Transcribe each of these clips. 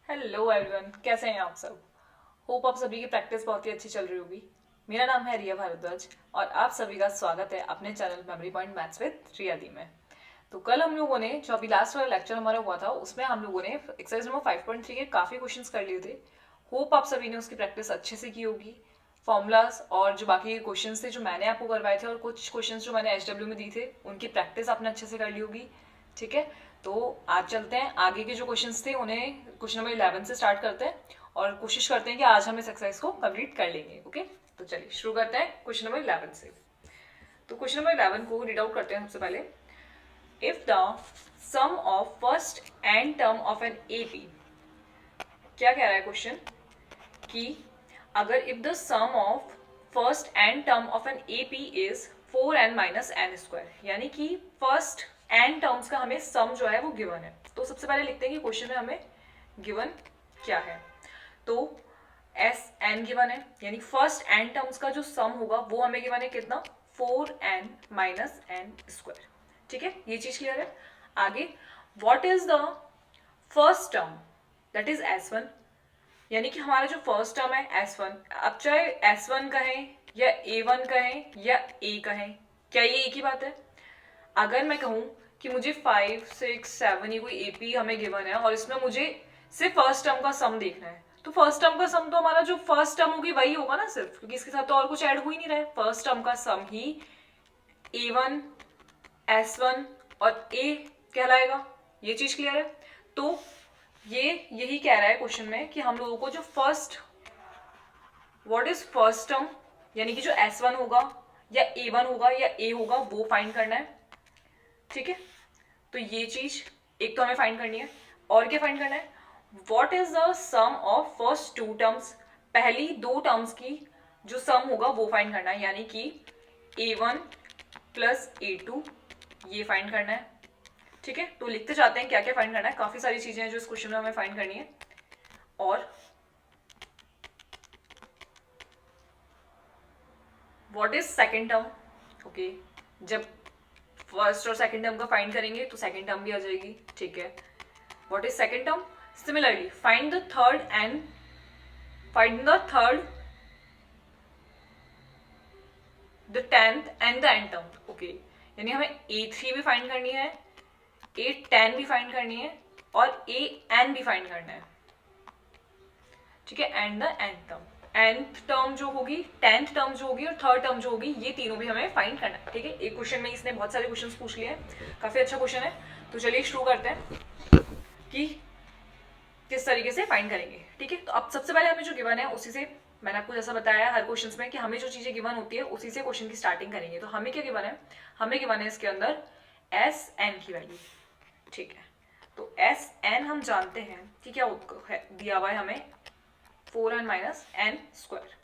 Hello everyone, कैसे हैं आप सब। होप आप सभी की प्रैक्टिस बहुत ही अच्छी चल रही होगी। मेरा नाम है रिया भारद्वाज और आप सभी का स्वागत है अपने channel memory point maths with Riya di में। तो कल हम लोगों ने जो अभी लास्ट वाला लेक्चर हमारा हुआ था उसमें हम लोगों ने एक्सरसाइज नंबर 5.3 के काफ़ी क्वेश्चंस कर लिए थे। होप आप सभी ने उसकी प्रैक्टिस अच्छे से की होगी। फॉर्मूलाज और जो बाकी के क्वेश्चंस थे जो मैंने आपको करवाए थे और कुछ क्वेश्चंस जो मैंने एचडब्ल्यू में दी थे उनकी प्रैक्टिस आपने अच्छे से कर ली होगी। ठीक है, तो आज चलते हैं आगे के जो क्वेश्चंस थे उन्हें क्वेश्चन नंबर 11 से स्टार्ट करते हैं और कोशिश करते हैं कि आज हम इस एक्सरसाइज को कंप्लीट कर लेंगे। ओके, तो चलिए शुरू करते हैं क्वेश्चन नंबर 11 से। तो क्वेश्चन नंबर 11 को रीड आउट करते हैं सबसे पहले। If the sum of first and term of an AP, क्या कह रहा है क्वेश्चन कि अगर if the sum of first and term of an AP is 4n minus n square, यानी कि फर्स्ट एंड टर्म्स का हमें सम जो है वो गिवन है। तो सबसे पहले लिखते हैं कि क्वेश्चन में हमें गिवन क्या है। तो एस एन गिवन है, यानी फर्स्ट एंड टर्म्स का जो सम होगा वो हमें गिवन है कितना, 4n माइनस एन स्क्वायर। ठीक है, ये चीज क्लियर है। आगे what is the first term, that is S1, यानी कि हमारा जो फर्स्ट टर्म है S1, अब चाहे S1 कहें या A1 कहें या A कहें, क्या ये एक ही बात है। अगर मैं कहूं कि मुझे 5, 6, 7 ये कोई एपी हमें गिवन है और इसमें मुझे सिर्फ फर्स्ट टर्म का सम देखना है, तो फर्स्ट टर्म का सम तो हमारा जो फर्स्ट टर्म होगी वही होगा ना सिर्फ, क्योंकि इसके साथ तो और कुछ ऐड हो ही नहीं रहा है। फर्स्ट टर्म का सम ही A1, S1 और A कहलाएगा। ये चीज क्लियर है। तो ये यही कह रहा है क्वेश्चन में कि हम लोगों को जो first, what is first term, यानी कि जो S1 होगा या A1 होगा या A होगा वो फाइंड करना है। ठीक है, तो ये चीज एक तो हमें फाइंड करनी है। और क्या फाइंड करना है, what is the sum of first two terms, पहली दो टर्म्स की जो सम होगा वो फाइंड करना है, यानी कि A1 प्लस A2 ये फाइंड करना है। ठीक है, तो लिखते जाते हैं क्या क्या फाइंड करना है। काफी सारी चीजें हैं जो इस क्वेश्चन में हमें फाइंड करनी है। और what is second term, okay, जब फर्स्ट और सेकेंड टर्म का फाइंड करेंगे तो सेकेंड टर्म भी आ जाएगी। ठीक है, what is second term. Similarly find the third and the tenth and the end term. Okay, यानी हमें A3 भी फाइंड करनी है, A10 भी फाइंड करनी है और AN भी फाइंड करना है। ठीक है, and the end term, nth term जो होगी, 10th टर्म जो होगी और थर्ड टर्म जो होगी, ये तीनों भी हमें फाइंड करना है। ठीक है, एक क्वेश्चन में इसने बहुत सारे क्वेश्चंस पूछ लिए हैं, काफी अच्छा क्वेश्चन है। तो चलिए शुरू करते हैं कि किस तरीके से फाइंड करेंगे। ठीक है, तो अब सबसे पहले हमें जो गिवन है उसी से, मैंने आपको जैसा बताया हर क्वेश्चन में कि हमें जो चीजें गिवन होती है उसी से क्वेश्चन की स्टार्टिंग करेंगे। तो हमें क्या गिवन है, हमें गिवन है इसके अंदर SN की वैल्यू। ठीक है, तो SN हम जानते हैं कि क्या दिया हुआ है हमें, 4n माइनस एन स्क्वायर।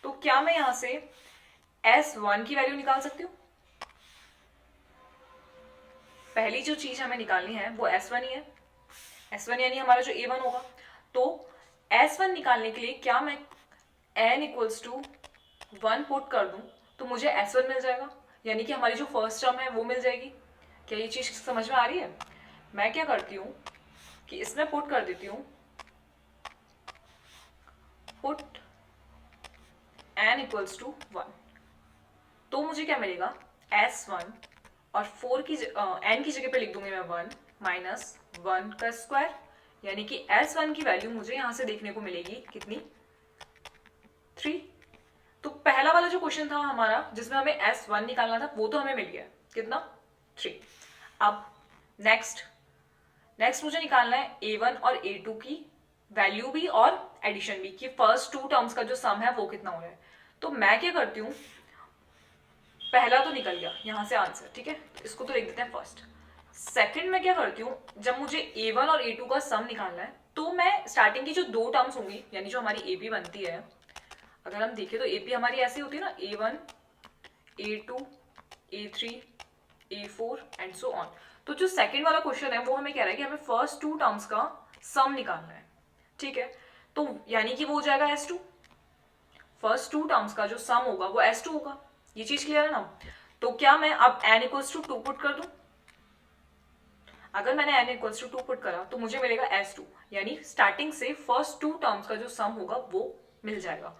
तो क्या मैं यहां से S1 की वैल्यू निकाल सकती हूँ। पहली जो चीज हमें निकालनी है वो S1 ही है। S1 यानी हमारा जो A1 होगा। तो S1 निकालने के लिए क्या मैं n इक्वल्स टू 1 पुट कर दूं तो मुझे S1 मिल जाएगा, यानी कि हमारी जो फर्स्ट टर्म है वो मिल जाएगी। क्या ये चीज समझ में आ रही है। मैं क्या करती हूँ कि इसमें पुट कर देती हूँ, पुट n इक्वल्स टू 1, तो मुझे क्या मिलेगा, S1 और 4 की n की जगह पे लिख दूंगी मैं 1 माइनस 1 का स्क्वायर, यानी कि S1 की वैल्यू मुझे यहां से देखने को मिलेगी कितनी, 3। तो पहला वाला जो क्वेश्चन था हमारा जिसमें हमें S1 निकालना था वो तो हमें मिल गया, कितना, 3। अब नेक्स्ट मुझे निकालना है A1 और A2 की वैल्यू भी और एडिशन भी, कि फर्स्ट टू टर्म्स का जो सम है वो कितना हो रहा है। तो मैं क्या करती हूँ, पहला तो निकल गया यहां से आंसर। ठीक है, तो इसको तो लिख देते हैं फर्स्ट। सेकंड में क्या करती हूँ, जब मुझे A1 और A2 का सम निकालना है तो मैं स्टार्टिंग की जो दो टर्म्स होंगी, यानी जो हमारी AP बनती है, अगर हम देखें तो AP हमारी ऐसी होती है ना, A1, A2, A3, A4 and so on. तो जो सेकंड वाला क्वेश्चन है वो हमें कह रहा है कि हमें फर्स्ट टू टर्म्स का सम निकालना है। ठीक है, तो यानी कि वो हो जाएगा S2, फर्स्ट टू टर्म्स का जो सम होगा वो S2 होगा। ये चीज क्लियर है ना। तो क्या मैं अब n इक्वल्स टू 2 पुट कर दूं। अगर मैंने n इक्वल्स टू 2 पुट करा तो मुझे मिलेगा S2, यानी स्टार्टिंग से फर्स्ट 2 टर्म्स का जो सम होगा वो मिल जाएगा।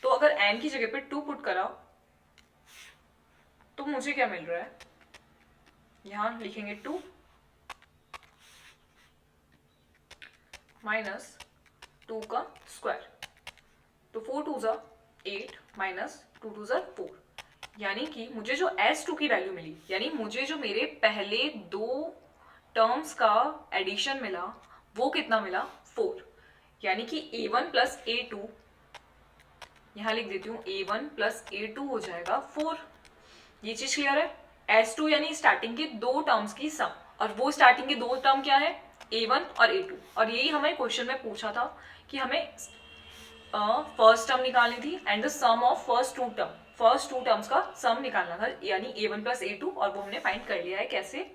तो अगर n की जगह पे 2 पुट करा तो मुझे क्या मिल रहा है, यहां लिखेंगे 2 माइनस 2 का स्क्वायर, तो 4 2 ज़ा 8 माइनस 2 2 ज़ा 4, यानी कि मुझे जो S2 की वैल्यू मिली, यानी मुझे जो मेरे पहले 2 टर्म्स का एडिशन मिला वो कितना मिला, 4, यानी कि A1 प्लस A2, यहां लिख देती हूँ A1 प्लस A2 हो जाएगा 4। ये चीज क्लियर है। S2 यानी स्टार्टिंग के 2 टर्म्स की सम, और वो स्टार्टिंग के 2 टर्म क्या है, A1 और A2, और यही हमें क्वेश्चन में पूछा था कि हमें फर्स्ट टर्म निकालनी थी and the sum of first two terms का सम निकालना था, यानी A1 प्लस A2, और वो हमने फाइंड कर लिया है। कैसे,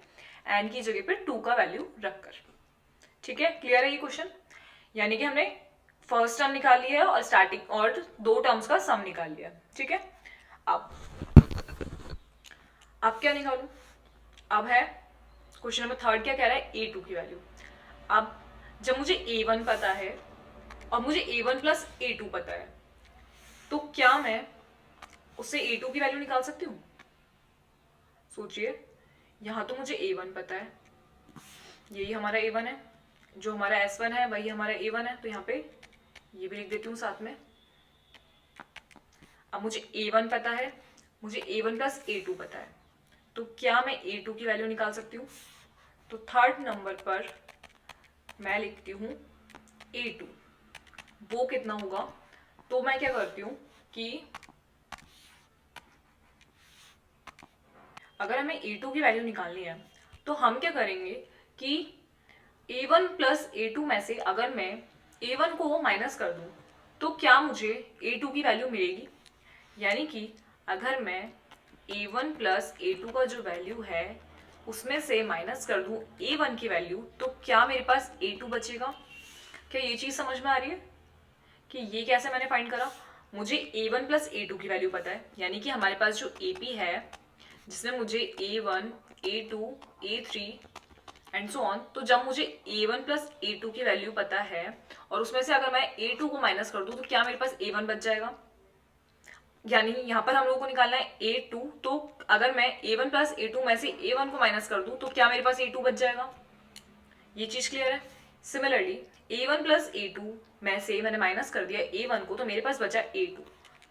n की जगह पे 2 का वैल्यू रखकर। ठीक है, क्लियर है ये क्वेश्चन, यानी कि हमने फर्स्ट टर्म निकाल लिया है और स्टार्टिंग और 2 टर्म्स का सम निकाल लिया। ठीक है, अब क्या निकालूं, अब है क्वेश्चन नंबर 3 क्या कह रहा है, A2 की वैल्यू। अब जब मुझे A1 पता है और मुझे A1 प्लस A2 पता है, तो क्या मैं उससे A2 की वैल्यू निकाल सकती हूँ? सोचिए, यहां तो मुझे A1 पता है, यही हमारा A1 है, जो हमारा S1 है वही हमारा A1 है, तो यहाँ पे ये भी लिख देती हूँ साथ में। अब मुझे A1 पता है, मुझे A1 प्लस A2 पता है, तो क्या मैं A2 की वैल्यू निकाल सकती हूँ? तो थर्ड नंबर पर मैं लिखती हूँ A2, वो कितना होगा, तो मैं क्या करती हूँ कि अगर हमें A2 की वैल्यू निकालनी है तो हम क्या करेंगे कि A1 प्लस A2 में से अगर मैं A1 को माइनस कर दूं तो क्या मुझे A2 की वैल्यू मिलेगी, यानी कि अगर मैं A1 प्लस A2 का जो वैल्यू है उसमें से माइनस कर दूं A1 की वैल्यू, तो क्या मेरे पास A2 बचेगा? क्या ये चीज समझ में आ रही है कि ये कैसे मैंने फाइंड करा? मुझे A1 प्लस A2 की वैल्यू पता है, यानी कि हमारे पास जो AP है जिसमें मुझे A1, A2, A3 and so on, तो जब मुझे A1 प्लस A2 की वैल्यू पता है और उसमें से अगर मैं A2 को माइनस कर दूं तो क्या मेरे पास A1 बच जाएगा, यानी यहाँ पर हम लोगों को निकालना है A2, तो अगर मैं A1 प्लस A2 में से A1 को माइनस कर दूं तो क्या मेरे पास A2 बच जाएगा। ये चीज क्लियर है। सिमिलरली A1 प्लस A2 में से मैंने माइनस कर दिया A1 को, तो मेरे पास बचा A2,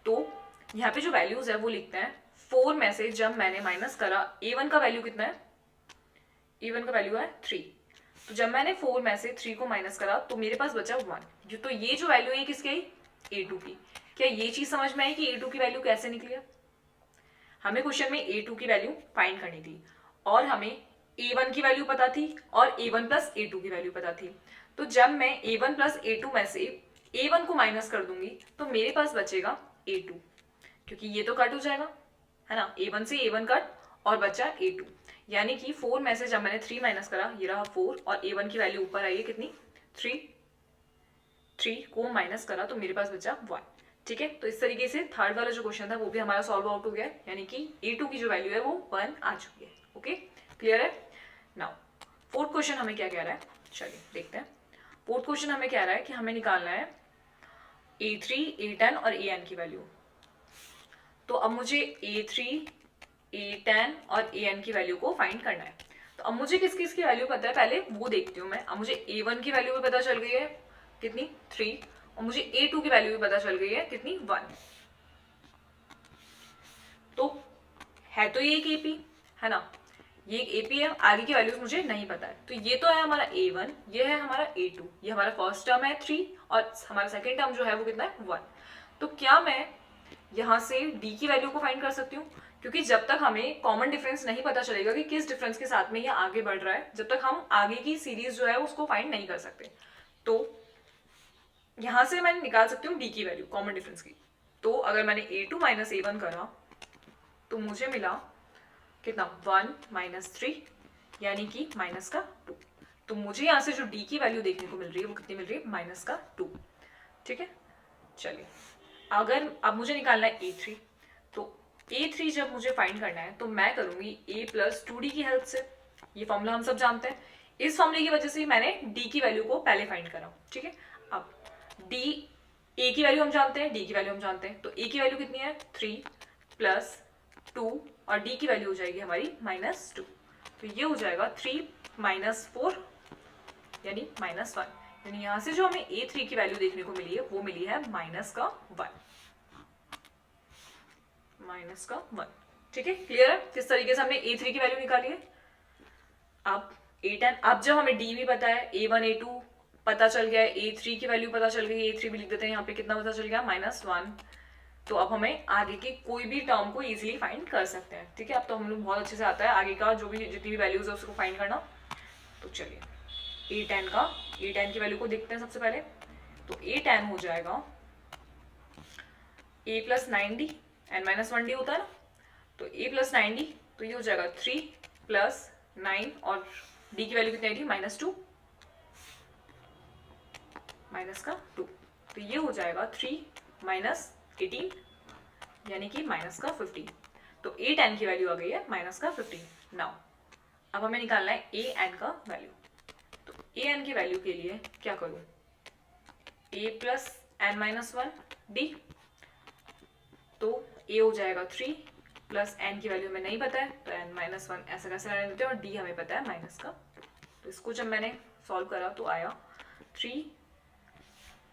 तो यहाँ पे जो वैल्यूज है वो लिखते हैं 4 में से जब मैंने माइनस करा A1 का वैल्यू कितना है, A1 का वैल्यू है 3, तो जब मैंने 4 में से 3 को माइनस करा तो मेरे पास बचा 1, तो ये जो वैल्यू है किसकी आई, A2 की। क्या ये चीज समझ में आई कि A2 की वैल्यू कैसे निकली? हमें क्वेश्चन में A2 की वैल्यू फाइंड करनी थी और हमें A1 की वैल्यू पता थी और A1 प्लस A2 की वैल्यू पता थी, तो जब मैं A1 प्लस A2 में से A1 को माइनस कर दूंगी तो मेरे पास बचेगा A2, क्योंकि ये तो कट हो जाएगा, है ना, A1 से A1 कट और बचा A2, यानी कि 4 में से जब मैंने 3 माइनस करा, ये रहा 4 और A1 की वैल्यू ऊपर आई है कितनी, 3 को माइनस करा तो मेरे पास बचा 1। ठीक है, तो इस तरीके से थर्ड वाला जो क्वेश्चन था वो भी हमारा सॉल्व आउट हो गया, यानी कि A2 की जो वैल्यू है वो 1 आ चुकी है। ओके, क्लियर है। नाउ फोर्थ क्वेश्चन हमें क्या कह रहा है, चलिए देखते हैं। फोर्थ क्वेश्चन हमें कह रहा है कि हमें निकालना है A3, A10 और AN की वैल्यू। तो अब मुझे A3, A10 और AN की वैल्यू को फाइंड करना है। तो अब मुझे किस किस की वैल्यू पता है पहले वो देखती हूँ मैं। अब मुझे A1 की वैल्यू भी पता चल गई है कितनी, 3, और मुझे A2 की वैल्यू भी पता चल गई है कितनी, 1। तो है तो ये एक AP है ना, ये एक AP है, आगे की वैल्यूज मुझे नहीं पता है। तो ये तो है हमारा A1, ये है हमारा A2, ये हमारा फर्स्ट टर्म है 3 और हमारा सेकेंड टर्म जो है वो कितना है 1। तो क्या मैं यहाँ से D की वैल्यू को फाइंड कर सकती हूँ? क्योंकि जब तक हमें कॉमन डिफरेंस नहीं पता चलेगा कि किस डिफरेंस के साथ में ये आगे बढ़ रहा है, जब तक हम आगे की सीरीज जो है उसको फाइंड नहीं कर सकते। तो यहां से मैं निकाल सकती हूँ D की वैल्यू कॉमन डिफरेंस की। तो अगर मैंने A2 माइनस A1 करा तो मुझे मिला कितना, 1 माइनस 3, यानी कि माइनस का 2। तो मुझे यहाँ से जो D की वैल्यू देखने को मिल रही है वो कितनी मिल रही है, माइनस का 2। ठीक है, चलिए अगर अब मुझे निकालना है A3, तो A3 जब मुझे फाइंड करना है तो मैं करूंगी A प्लस 2D की हेल्प से। ये फॉर्मूला हम सब जानते हैं। इस फॉर्मूले की वजह से मैंने डी की वैल्यू को पहले फाइंड करा, ठीक है। अब डी, ए की वैल्यू हम जानते हैं, डी की वैल्यू हम जानते हैं, तो ए की वैल्यू कितनी है 3 प्लस 2 और डी की वैल्यू हो जाएगी हमारी -2। तो ये हो जाएगा 3 माइनस 4 यानी -1। यानी यहाँ से जो हमें A3 की वैल्यू देखने को मिली है वो मिली है -1, -1। ठीक है, क्लियर है किस तरीके से हमने A3 की वैल्यू निकाली है। अब A10, अब जब हमें D भी पता है, A1 A2 पता चल गया है, A3 की वैल्यू पता चल गई, A3 भी लिख देते हैं यहाँ पे, कितना पता चल गया -1। तो अब हमें आगे की कोई भी टर्म को इजीली फाइंड कर सकते हैं, ठीक है। अब तो हम लोग बहुत अच्छे से आता है आगे का जो भी जितनी भी वैल्यूज है उसको फाइंड करना। तो चलिए A10 की वैल्यू को देखते हैं सबसे पहले। तो A10 हो जाएगा A plus 9D n minus 1D होता है ना, तो A प्लस 9D, तो ये हो जाएगा 3 प्लस 9 और D की वैल्यू कितनी आई थी -2, -2। तो ये हो जाएगा 3 माइनस 18 यानी कि -15। तो A10 की वैल्यू आ गई है -15। नाउ अब हमें निकालना है AN का वैल्यू। तो AN की वैल्यू के लिए क्या करूं, A plus n minus 1D, तो A हो जाएगा 3 प्लस n की वैल्यू हमें नहीं पता है तो n माइनस 1 ऐसा कैसे रहने देते हैं, और D हमें पता है -का। तो इसको जब मैंने सॉल्व करा तो आया 3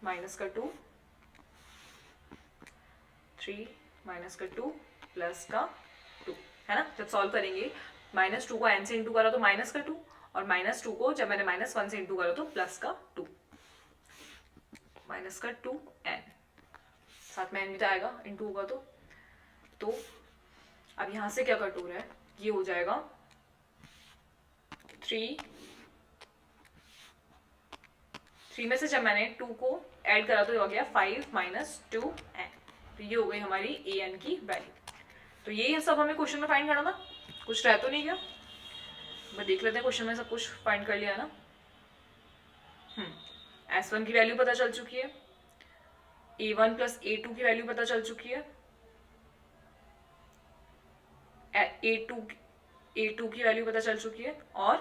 -2, 3 -2 प्लस का 2, है ना। जब सॉल्व करेंगे -2 को n से इंटू करा तो -2, और -2 को जब मैंने -1 से इंटू करा तो +2, -2n, साथ में n भी तो आएगा इंटू होगा तो अब यहां से क्या कट हो रहा है, ये हो जाएगा 3 में से जब मैंने 2 को ऐड करा तो ये हो गया 5 - 2n। तो ये हो गई हमारी an की वैल्यू। तो ये सब हमें क्वेश्चन में फाइंड करना था, कुछ रह तो नहीं गया। मैं देख लेते हैं क्वेश्चन में सब कुछ फाइंड कर लिया ना। S1 की वैल्यू पता चल चुकी है, A1 प्लस A2 की वैल्यू पता चल चुकी है, A2 की वैल्यू पता चल चुकी है, और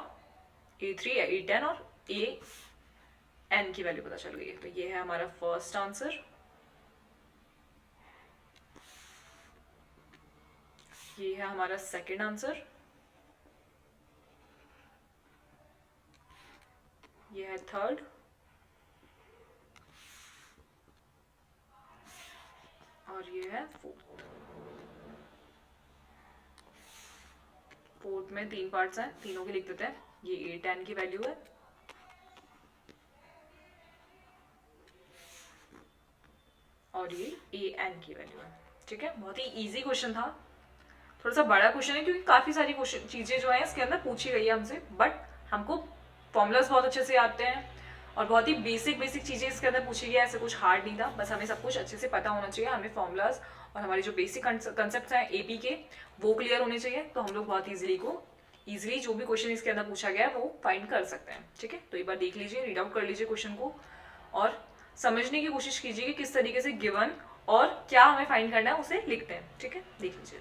A3 A10 और AN की वैल्यू पता चल गई है। तो ये है हमारा फर्स्ट आंसर। ये है हमारा सेकंड आंसर। ये है थर्ड, और ये है फोर्थ। फोर्थ में 3 पार्ट्स हैं, तीनों के लिख देते हैं। ये A10 की वैल्यू है, और ये AN की वैल्यू है, ठीक है। बहुत ही इजी क्वेश्चन था, थोड़ा सा बड़ा क्वेश्चन है क्योंकि काफी सारी चीजें जो है इसके अंदर पूछी गई है हमसे, बट हमको फॉर्मूलाज बहुत अच्छे से आते हैं और बहुत ही बेसिक चीजें इसके अंदर पूछी गई है। ऐसे कुछ हार्ड नहीं था, बस हमें सब कुछ अच्छे से पता होना चाहिए। हमें फॉर्मूलाज और हमारी जो बेसिक कंसेप्ट हैं AP के वो क्लियर होने चाहिए, तो हम लोग बहुत ईजिली जो भी क्वेश्चन इसके अंदर पूछा गया है वो फाइंड कर सकते हैं, ठीक है। तो एक बार देख लीजिए, रीड आउट कर लीजिए क्वेश्चन को और समझने की कोशिश कीजिए कि किस तरीके से गिवन और क्या हमें फाइंड करना है उसे लिखते हैं, ठीक है। देख लीजिए।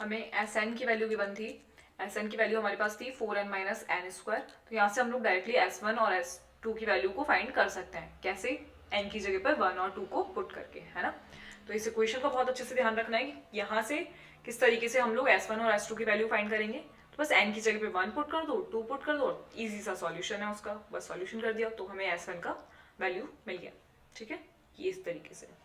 हमें Sn की वैल्यू गिवन थी, Sn की वैल्यू हमारे पास थी 4n माइनस n स्क्वायर। तो यहाँ से हम लोग डायरेक्टली S1 और S2 की वैल्यू को फाइंड कर सकते हैं। कैसे? n की जगह पर 1 और 2 को पुट करके, है ना। तो इस इक्वेशन का बहुत अच्छे से ध्यान रखना है कि यहाँ से किस तरीके से हम लोग S1 और S2 की वैल्यू फाइंड करेंगे। तो बस n की जगह पे 1 पुट कर दो, 2 पुट कर दो, ईजी सा सॉल्यूशन है उसका, बस सॉल्यूशन कर दिया तो हमें S1 का वैल्यू मिल गया, ठीक है। ये इस तरीके से।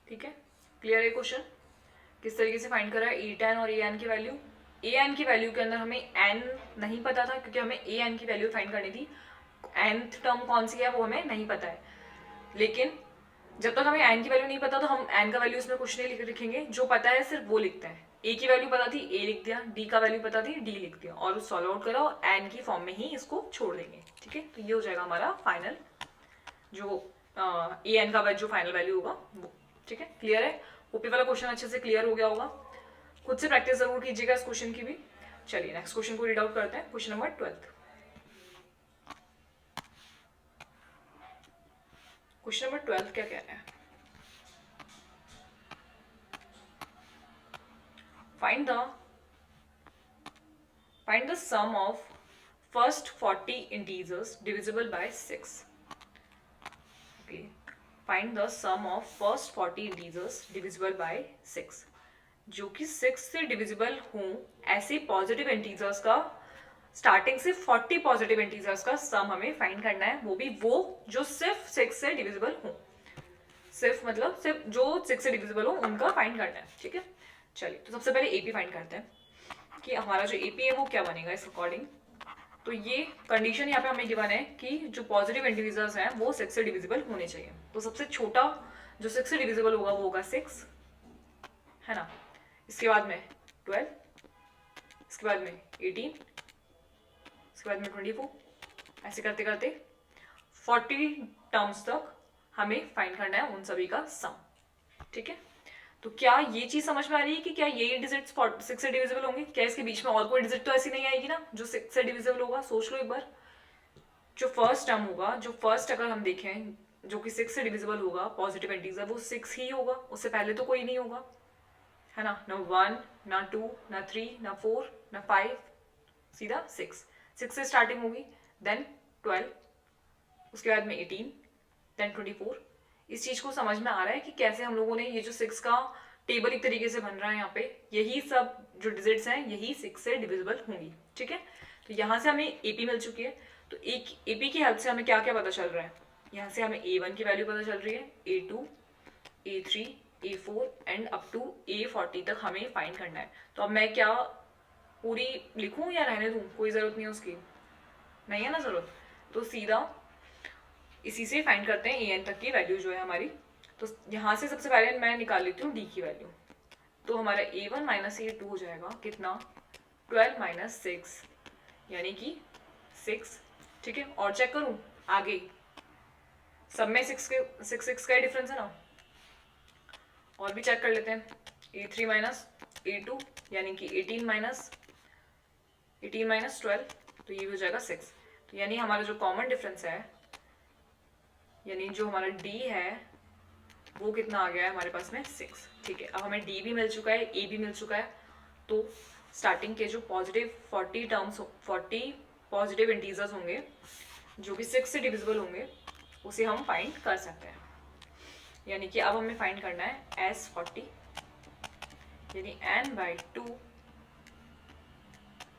ठीक है, क्लियर है क्वेश्चन? किस तरीके से फाइंड करा है ए टैन और ए एन की वैल्यू। ए एन की वैल्यू के अंदर हमें एन नहीं पता था क्योंकि हमें ए एन की वैल्यू फाइंड करनी थी। nth टर्म कौन सी है वो हमें नहीं पता है, लेकिन जब तक हमें एन की वैल्यू नहीं पता तो हम एन का वैल्यू इसमें कुछ नहीं लिखेंगे, जो पता है सिर्फ वो लिखते हैं। ए की वैल्यू पता थी ए लिख दिया, डी का वैल्यू पता थी डी लिख दिया, और सॉल्व आउट करा और एन की फॉर्म में ही इसको छोड़ देंगे। ठीक है, तो ये हो जाएगा हमारा फाइनल जो ए एन का जो फाइनल वैल्यू होगा वो। ठीक है, क्लियर है? ओपी वाला क्वेश्चन अच्छे से क्लियर हो गया होगा। खुद से प्रैक्टिस जरूर कीजिएगा इस क्वेश्चन की भी। चलिए नेक्स्ट क्वेश्चन को रीड आउट करते हैं। Question number 12। क्वेश्चन नंबर 12 क्या कह रहे हैं? Find the sum of first 40 integers divisible by 6. Okay. Find the sum of first 40 integers divisible by 6. जो कि 6 से डिविजिबल हों ऐसे पॉजिटिव इंटीजर्स का, स्टार्टिंग से 40 पॉजिटिव इंटीजर्स का सम हमें फाइंड करना है, वो भी वो जो सिर्फ 6 से डिविजिबल हों। सिर्फ मतलब सिर्फ जो 6 से डिविजिबल हो उनका फाइंड करना है। ठीक है, चलिए तो सबसे पहले एपी फाइंड करते हैं कि हमारा जो एपी है वो क्या बनेगा इस अकॉर्डिंग। तो ये कंडीशन यहाँ पे हमें गिवन है कि जो पॉजिटिव इंडिविजुअल्स हैं वो 6 से डिविजिबल होने चाहिए। तो सबसे छोटा जो 6 से डिविजिबल होगा वो होगा 6, है ना। इसके बाद में 12, इसके बाद में 18, इसके बाद में 24, ऐसे करते करते 40 टर्म्स तक हमें फाइंड करना है उन सभी का सम। ठीक है, तो क्या ये चीज समझ में आ रही है कि क्या ये डिजिट्स 6 से डिविजिबल होंगे? क्या इसके बीच में और कोई डिजिट तो ऐसी नहीं आएगी ना जो 6 से डिविजिबल होगा? सोच लो एक बार। जो फर्स्ट टर्म होगा, जो फर्स्ट अगर हम देखें जो कि 6 से डिविजिबल होगा पॉजिटिव इंटीजर, वो 6 ही होगा, उससे पहले तो कोई नहीं होगा, है ना। ना 1, ना 2, ना 3, ना 4, ना 5, सीधा 6 से स्टार्टिंग होगी, देन 12, उसके बाद में 18, देन 24। इस चीज को समझ में आ रहा है कि कैसे हम लोगों ने ये जो 6 का टेबल एक तरीके से बन रहा है यहाँ पे, यही सब जो डिजिट्स हैं यही 6 से डिविजिबल होंगी। ठीक है, तो यहाँ से हमें एपी मिल चुकी है। तो एक एपी की हेल्प से हमें क्या क्या पता चल रहा है? यहाँ से हमें A1 की वैल्यू पता चल रही है, A2, A3, A4 and up to A40 तक हमें फाइंड करना है। तो अब मैं क्या पूरी लिखूं या रहने दूं? कोई जरूरत नहीं है उसकी, नहीं है ना जरूरत, तो सीधा इसी से फाइंड करते हैं an तक की वैल्यू जो है हमारी। तो यहाँ से सबसे पहले मैं निकाल लेती हूँ d की वैल्यू। तो हमारा a1 माइनस a2 हो जाएगा कितना? 12 माइनस 6 यानी कि 6। ठीक है, और चेक करूँ आगे, सब में 6 का ही डिफरेंस है ना। और भी चेक कर लेते हैं, a3 माइनस a2 यानी कि 18 माइनस 12, तो ये हो जाएगा 6। तो यानी हमारा जो कॉमन डिफरेंस है, यानी जो हमारा d है वो कितना आ गया है हमारे पास में? 6। ठीक है, अब हमें d भी मिल चुका है, a भी मिल चुका है। तो स्टार्टिंग के जो पॉजिटिव 40 पॉजिटिव इंटीजर्स होंगे जो कि 6 से डिविजिबल होंगे उसे हम फाइंड कर सकते हैं। यानी कि अब हमें फाइंड करना है S40 यानी n/2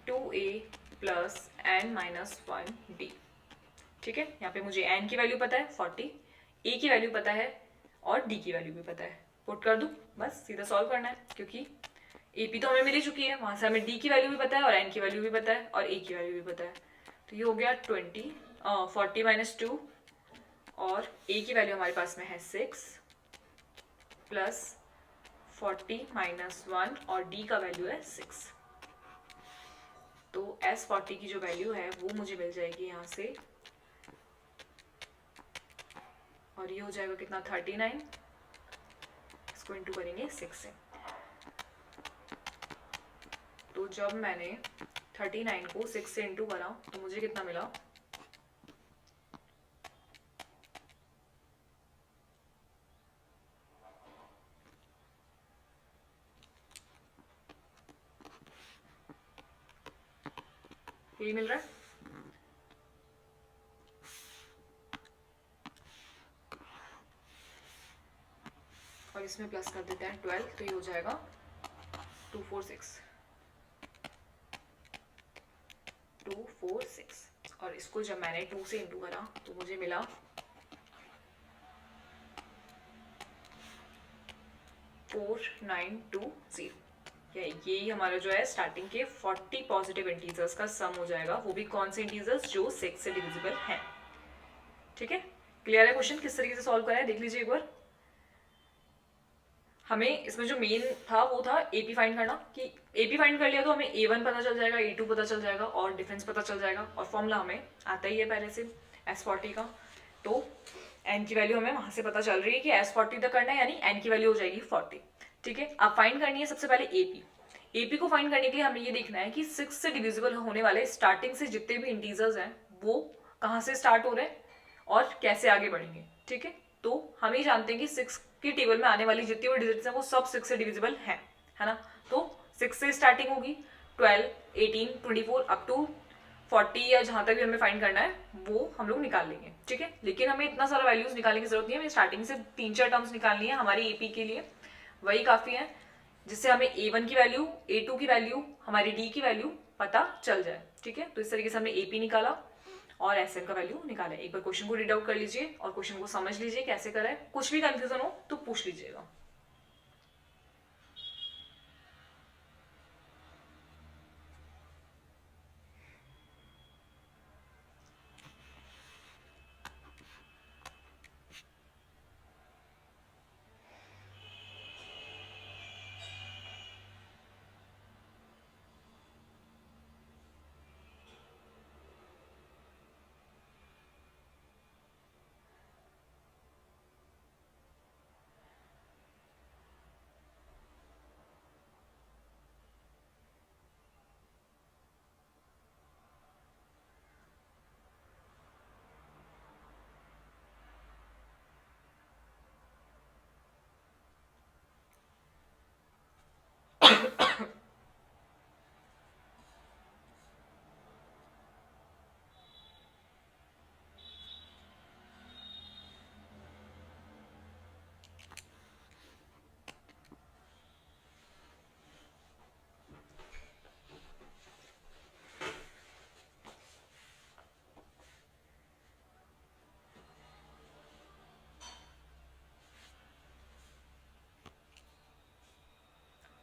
2a प्लस n-1d। ठीक है, यहाँ पे मुझे n की वैल्यू पता है 40, a की वैल्यू पता है और d की वैल्यू भी पता है। पुट कर दूं, बस सीधा सॉल्व करना है क्योंकि AP तो हमें मिल ही चुकी है, वहां से हमें d की वैल्यू भी पता है और n की वैल्यू भी पता है और a की वैल्यू भी पता है। तो ये हो गया 40 माइनस 2 और a की वैल्यू हमारे पास में है 6 प्लस 40 माइनस 1 और d का वैल्यू है 6। तो S40 की जो वैल्यू है वो मुझे मिल जाएगी यहाँ से, और ये हो जाएगा कितना? 39। इसको इंटू करेंगे 6 से। तो जब मैंने 39 को 6 से इंटू करा तो मुझे कितना मिला? यही मिल रहा है। और इसमें प्लस कर देते हैं 12, तो ये हो जाएगा 246। और इसको जब मैंने 2 से इंटू करा तो मुझे मिला 4920। ये हमारा जो है स्टार्टिंग के 40 पॉजिटिव इंटीजर्स का सम हो जाएगा, वो भी कौन से इंटीजर्स जो 6 से डिविजिबल हैं। ठीक है, क्लियर है क्वेश्चन किस तरीके से सॉल्व करा है, देख लीजिए एक बार। हमें इसमें जो मेन था वो था एपी फाइंड करना, कि एपी फाइंड कर लिया तो हमें A1 पता चल जाएगा, A2 पता चल जाएगा और डिफरेंस पता चल जाएगा, और फॉर्मूला हमें आता ही है पहले से S40 का। तो n की वैल्यू हमें वहां से पता चल रही है कि S40 तक करना है, यानी n की वैल्यू हो जाएगी 40। ठीक है, अब फाइंड करनी है सबसे पहले एपी। एपी को फाइंड करने के लिए हमें ये देखना है कि 6 से डिविजिबल होने वाले स्टार्टिंग से जितने भी इंटीजर्स हैं वो कहाँ से स्टार्ट हो रहे हैं और कैसे आगे बढ़ेंगे। ठीक है, तो हम ही जानते हैं कि 6 की टेबल में आने वाली जितनी भी डिजिट्स हैं वो सब 6 से डिविजिबल हैं, है ना। तो 6 से स्टार्टिंग होगी, 12, 18, 24 अप टू 40 या जहां तक भी हमें फाइंड करना है वो हम लोग निकाल लेंगे। ठीक है, लेकिन हमें इतना सारा वैल्यूज निकालने की जरूरत नहीं है, हमें स्टार्टिंग से 3-4 टर्म्स निकालनी है हमारी एपी के लिए, वही काफी है जिससे हमें A1 की वैल्यू, A2 की वैल्यू, हमारी D की वैल्यू पता चल जाए। ठीक है, तो इस तरीके से हमने एपी निकाला और एसएन का वैल्यू निकाला है। एक बार क्वेश्चन को रीड आउट कर लीजिए और क्वेश्चन को समझ लीजिए कैसे करा है, कुछ भी कंफ्यूजन हो तो पूछ लीजिएगा।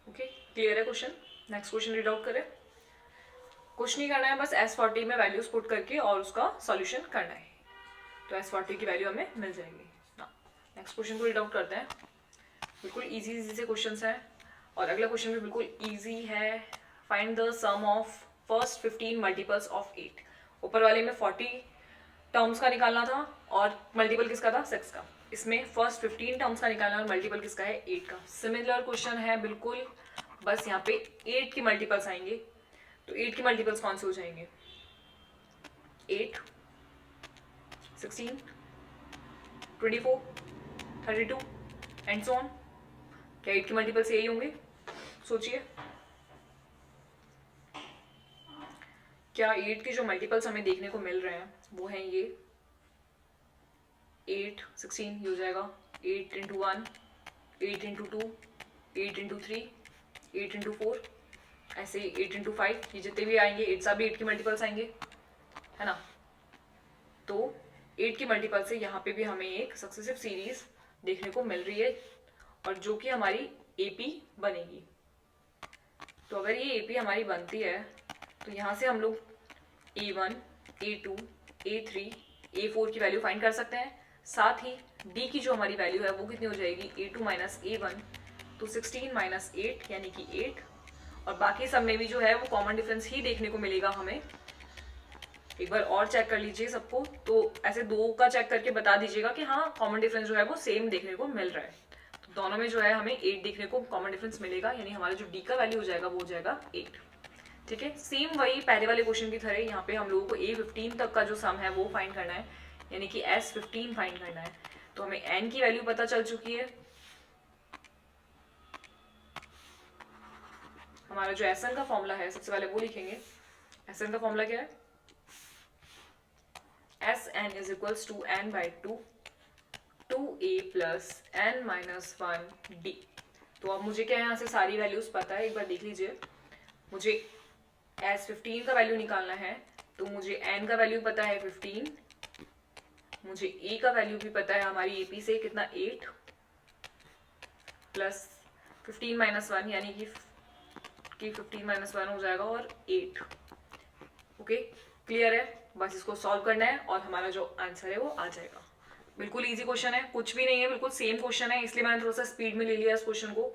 ओके, क्लियर है question. Next question read out करें। कुछ नहीं करना है, बस S40 में वैल्यूज पुट करके और उसका सॉल्यूशन करना है, तो S40 की वैल्यू हमें मिल जाएगी ना। नेक्स्ट क्वेश्चन को रीड आउट करते हैं। बिल्कुल इजी से क्वेश्चंस हैं और अगला क्वेश्चन भी बिल्कुल इजी है। Find the sum of first 15 multiples of 8। ऊपर वाले में 40 टर्म्स का निकालना था और मल्टीपल किसका था, 6 का। इसमें फर्स्ट 15 टर्म्स का निकालना और मल्टीपल किसका है, 8 का। सिमिलर क्वेश्चन है बिल्कुल, बस यहाँ पे 8 की मल्टीपल्स आएंगे। तो 8 की मल्टीपल्स कौन से हो जाएंगे, 8, 16, 24, 32 एंड सो ऑन। क्या 8 के मल्टीपल्स यही होंगे, सोचिए। क्या 8 के जो मल्टीपल्स हमें देखने को मिल रहे हैं वो हैं ये 8, 16 ये हो जाएगा 8 इंटू 1, 8 इंटू 2, 8 इंटू 3, 8 इंटू 4, ऐसे 8 इंटू 5, ये जितने भी आएंगे 8 सब भी 8 के मल्टीपल्स आएंगे, है ना। तो 8 के मल्टीपल से यहाँ पे भी हमें एक सक्सेसिव सीरीज देखने को मिल रही है और जो कि हमारी एपी बनेगी। तो अगर ये एपी हमारी बनती है तो यहाँ से हम लोग A1, A2, A3, A4 की वैल्यू फाइंड कर सकते हैं। साथ ही D की जो हमारी वैल्यू है वो कितनी हो जाएगी, A2 माइनस A1, तो 16 माइनस 8 यानी कि 8, और बाकी सब में भी जो है वो कॉमन डिफरेंस ही देखने को मिलेगा हमें। एक बार और चेक कर लीजिए सबको, तो ऐसे दो का चेक करके बता दीजिएगा कि हाँ कॉमन डिफरेंस जो है वो सेम देखने को मिल रहा है। तो दोनों में जो है हमें 8 देखने को कॉमन डिफरेंस मिलेगा, यानी हमारा जो D का वैल्यू हो जाएगा वो हो जाएगा 8। ठीक है, सेम वही पहले वाले क्वेश्चन की तरह यहाँ पे हम लोगों को A15 तक का जो सम है वो फाइंड करना है, यानी कि S15 फाइंड करना है। तो हमें n की वैल्यू पता चल चुकी है। हमारा जो Sn का फॉर्मूला है सबसे पहले वो लिखेंगे। Sn का फॉर्मूला क्या है, Sn is equals to n by 2, 2a plus n minus 1d। तो अब मुझे क्या है यहाँ से सारी वैल्यूज पता है, एक बार देख लीजिए। मुझे S15 का वैल्यू निकालना है, तो मुझे n का वैल्यू पता है 15, मुझे a का वैल्यू भी पता है हमारी ap से कितना 8, प्लस 15 माइनस 1 यानी कि 15 माइनस 1 हो जाएगा और 8। ओके, क्लियर है? बस इसको सॉल्व करना है और हमारा जो आंसर है वो आ जाएगा। बिल्कुल इजी क्वेश्चन है, कुछ भी नहीं है, बिल्कुल सेम क्वेश्चन है, इसलिए मैंने थोड़ा सा स्पीड में ले लिया इस क्वेश्चन को।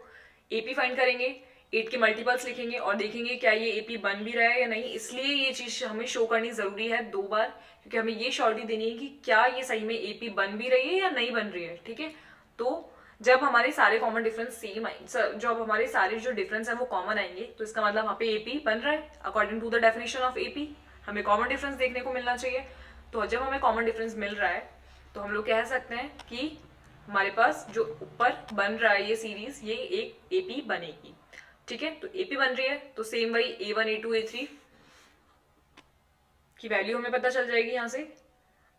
एपी फाइंड करेंगे, 8 के मल्टीपल्स लिखेंगे और देखेंगे क्या ये एपी बन भी रहा है या नहीं। इसलिए ये चीज हमें शो करनी जरूरी है 2 बार, क्योंकि हमें ये श्योरिटी देनी है कि क्या ये सही में एपी बन भी रही है या नहीं बन रही है। ठीक है, तो जब हमारे सारे कॉमन डिफरेंस सेम जब हमारे सारे जो डिफरेंस है वो कॉमन आएंगे, तो इसका मतलब वहाँ पे एपी बन रहा है according to the definition of AP. हमें कॉमन डिफरेंस देखने को मिलना चाहिए। तो जब हमें कॉमन डिफरेंस मिल रहा है तो हम लोग कह सकते हैं कि हमारे पास जो ऊपर बन रहा है ये सीरीज, ये एक एपी बनेगी। ठीक है, तो एपी बन रही है तो सेम वही A1 A2 A3 की वैल्यू हमें पता चल जाएगी। यहाँ से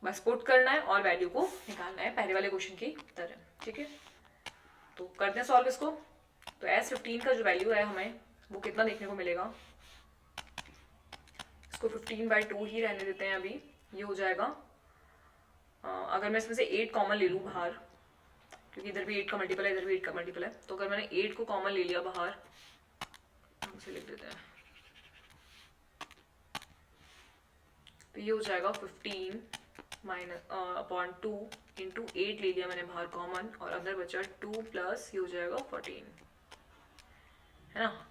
बस पुट करना है और वैल्यू को निकालना है पहले वाले क्वेश्चन की तरह। ठीक है, तो करते हैं सॉल्व इसको। तो S15 का जो वैल्यू है हमें वो कितना देखने को मिलेगा, इसको 15/2 ही रहने देते हैं अभी। ये हो जाएगा, अगर मैं इसमें से 8 कॉमन ले लूँ बाहर, क्योंकि इधर भी 8 का मल्टीपल है इधर भी 8 का मल्टीपल है, तो अगर मैंने 8 को कॉमन ले लिया बाहर, हम इसे लिख देते हैं, तो ये हो जाएगा 15 अपॉन 2 इंटू 8 ले लिया मैंने बाहर कॉमन, और अंदर बचा 2 प्लस ये हो जाएगा 14, है ना।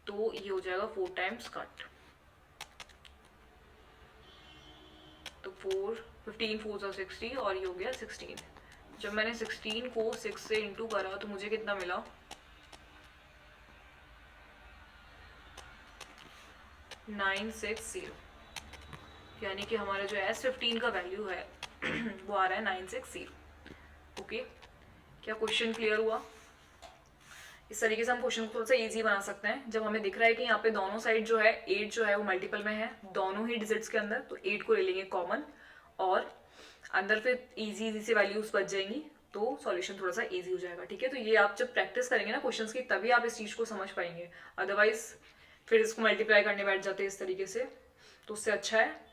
तो ये हो जाएगा 4 टाइम्स कट, तो 15 4 60 और ये हो गया 16। जब मैंने 16 को 6 से इंटू करा तो मुझे कितना मिला, 960, यानी कि हमारा जो S15 का वैल्यू है वो आ रहा है 960। ओके, क्या क्वेश्चन क्लियर हुआ? इस तरीके से हम क्वेश्चन को थोड़ा सा इजी बना सकते हैं। जब हमें दिख रहा है कि यहाँ पे दोनों साइड जो है 8 जो है वो मल्टीपल में है दोनों ही डिजिट्स के अंदर, तो 8 को ले लेंगे कॉमन और अंदर फिर इजी से वैल्यूज बच जाएंगी, तो सॉल्यूशन थोड़ा सा इजी हो जाएगा। ठीक है, तो ये आप जब प्रैक्टिस करेंगे ना क्वेश्चंस की, तभी आप इस चीज को समझ पाएंगे। अदरवाइज फिर इसको मल्टीप्लाई करने बैठ जाते हैं इस तरीके से, तो उससे अच्छा है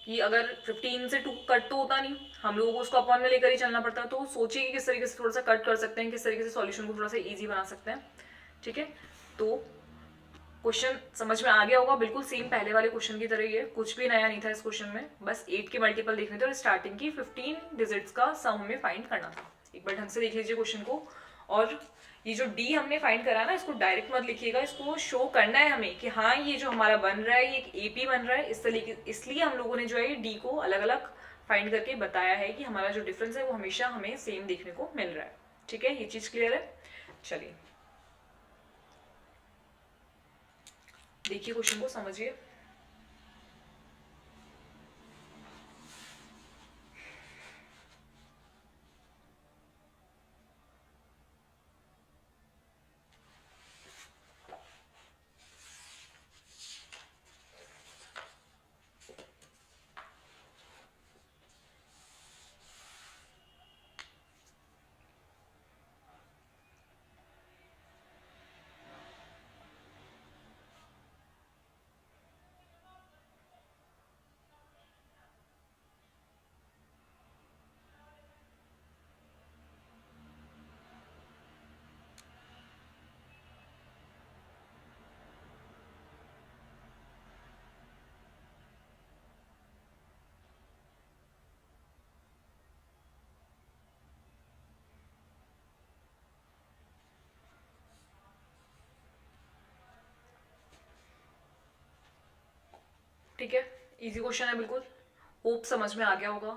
कि अगर 15 से 2 कट तो होता नहीं, हम लोगों को उसको अपॉन में लेकर ही चलना पड़ता है। तो सोचिए कि किस तरीके से थोड़ा सा कट कर सकते हैं, किस तरीके से सॉल्यूशन को थोड़ा सा इजी बना सकते हैं। ठीक है, तो क्वेश्चन समझ में आ गया होगा, बिल्कुल सेम पहले वाले क्वेश्चन की तरह ही है, कुछ भी नया नहीं था इस क्वेश्चन में। बस 8 के मल्टीपल देखने थे और स्टार्टिंग की 15 डिजिट्स का सम हमें फाइंड करना था। एक बार ढंग से देख लीजिए क्वेश्चन को। और ये जो डी हमने फाइंड करा ना, इसको डायरेक्ट मत लिखिएगा, इसको शो करना है हमें कि हाँ ये जो हमारा बन रहा है ये एक एपी बन रहा है इस तरीके। इसलिए हम लोगों ने जो है डी को अलग अलग फाइंड करके बताया है कि हमारा जो डिफरेंस है वो हमेशा हमें सेम देखने को मिल रहा है। ठीक है, ये चीज क्लियर है? चलिए देखिए क्वेश्चन को, समझिए। ठीक है, इजी क्वेश्चन है बिल्कुल, होप समझ में आ गया होगा।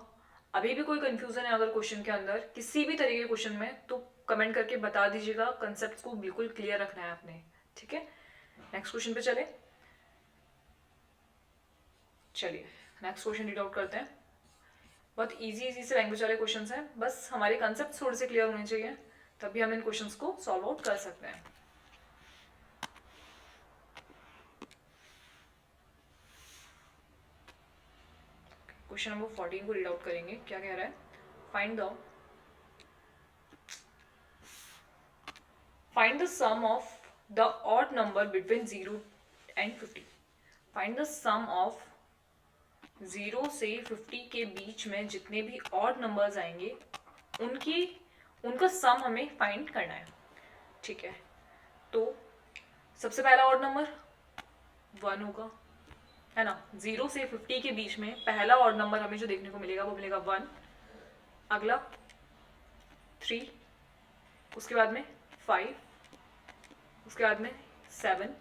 अभी भी कोई कंफ्यूजन है अगर क्वेश्चन के अंदर किसी भी तरीके के क्वेश्चन में, तो कमेंट करके बता दीजिएगा। कंसेप्ट को बिल्कुल क्लियर रखना है आपने। ठीक है, नेक्स्ट क्वेश्चन पे चले। चलिए नेक्स्ट क्वेश्चन रीड आउट करते हैं। बहुत इजी से लैंग्वेज वाले क्वेश्चन हैं, बस हमारे कंसेप्ट थोड़े से क्लियर होने चाहिए, तभी हम इन क्वेश्चंस को सॉल्व आउट कर सकते हैं। क्वेश्चन नंबर 14 को रीड आउट करेंगे। क्या कह रहा है? Find the sum of the odd number between 0 and 50। Find the sum of 0 से 50 के बीच में जितने भी ऑड नंबर्स आएंगे उनका सम हमें फाइंड करना है। ठीक है, तो सबसे पहला ऑड नंबर 1 होगा, है ना। 0 से 50 के बीच में पहला ऑड नंबर हमें जो देखने को मिलेगा वो मिलेगा 1, अगला 3, उसके बाद में 5, उसके बाद में 7।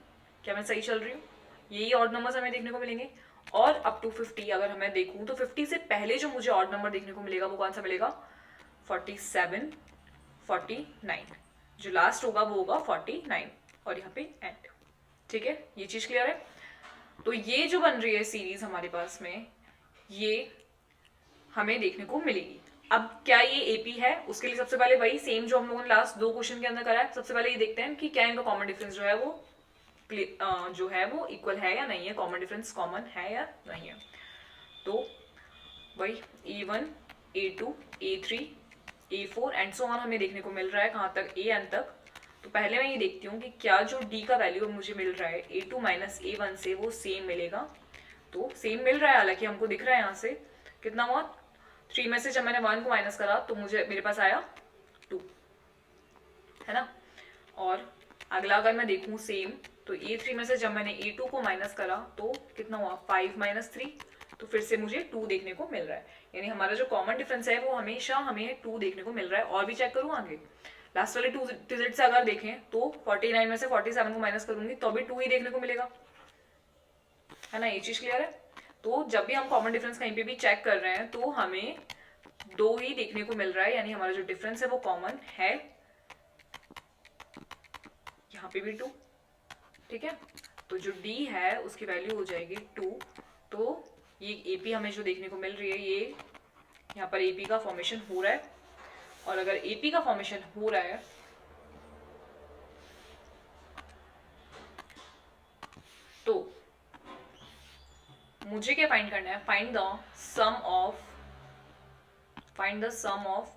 क्या मैं सही चल रही हूँ? यही ऑड नंबर्स हमें देखने को मिलेंगे। और अप टू 50 अगर मैं देखूँ तो 50 से पहले जो मुझे ऑड नंबर देखने को मिलेगा वो कौन सा मिलेगा? 47, 49। जो लास्ट होगा वो होगा 49 और यहाँ पे एंड। ठीक है, ये चीज क्लियर है। तो ये जो बन रही है सीरीज हमारे पास में, ये हमें देखने को मिलेगी। अब क्या ये एपी है? उसके लिए सबसे पहले वही सेम जो हम लोगों ने लास्ट 2 क्वेश्चन के अंदर करा है। सबसे पहले ये देखते हैं कि क्या इनका कॉमन डिफरेंस जो है वो इक्वल है या नहीं है, कॉमन डिफरेंस कॉमन है या नहीं है। तो वही A1, A2, A3, A4 and so on हमें देखने को मिल रहा है। कहाँ तक? AN तक। तो पहले मैं ये देखती हूँ कि क्या जो D का वैल्यू मुझे मिल रहा है A2 माइनस A1 से वो सेम मिलेगा। तो सेम मिल रहा है, हालांकि हमको दिख रहा है यहाँ से कितना हुआ 3 में से जब मैंने 1 को माइनस करा तो मेरे पास आया 2, है ना। और अगला अगर मैं देखूं सेम, तो A3 में से जब मैंने A2 को माइनस करा तो कितना हुआ 5 माइनस 3, तो फिर से मुझे 2 देखने को मिल रहा है। यानी हमारा जो कॉमन डिफरेंस है वो हमेशा हमें 2 देखने को मिल रहा है। और भी चेक करूँ आगे, लास्ट वाले 2 डिजिट से अगर देखें तो 49 में से 47 को माइनस करूंगी तो भी 2 ही देखने को मिलेगा, है ना। ये चीज क्लियर है। तो जब भी हम कॉमन डिफरेंस कहीं पे भी चेक कर रहे हैं तो हमें 2 ही देखने को मिल रहा है, यानी हमारा जो डिफरेंस है वो कॉमन है। यहाँ पे भी 2, ठीक है। तो जो D है उसकी वैल्यू हो जाएगी 2। तो ये AP हमें जो देखने को मिल रही है, ये यहाँ पर AP का फॉर्मेशन हो रहा है। और अगर AP का फॉर्मेशन हो रहा है तो मुझे क्या फाइंड करना है? Find the sum of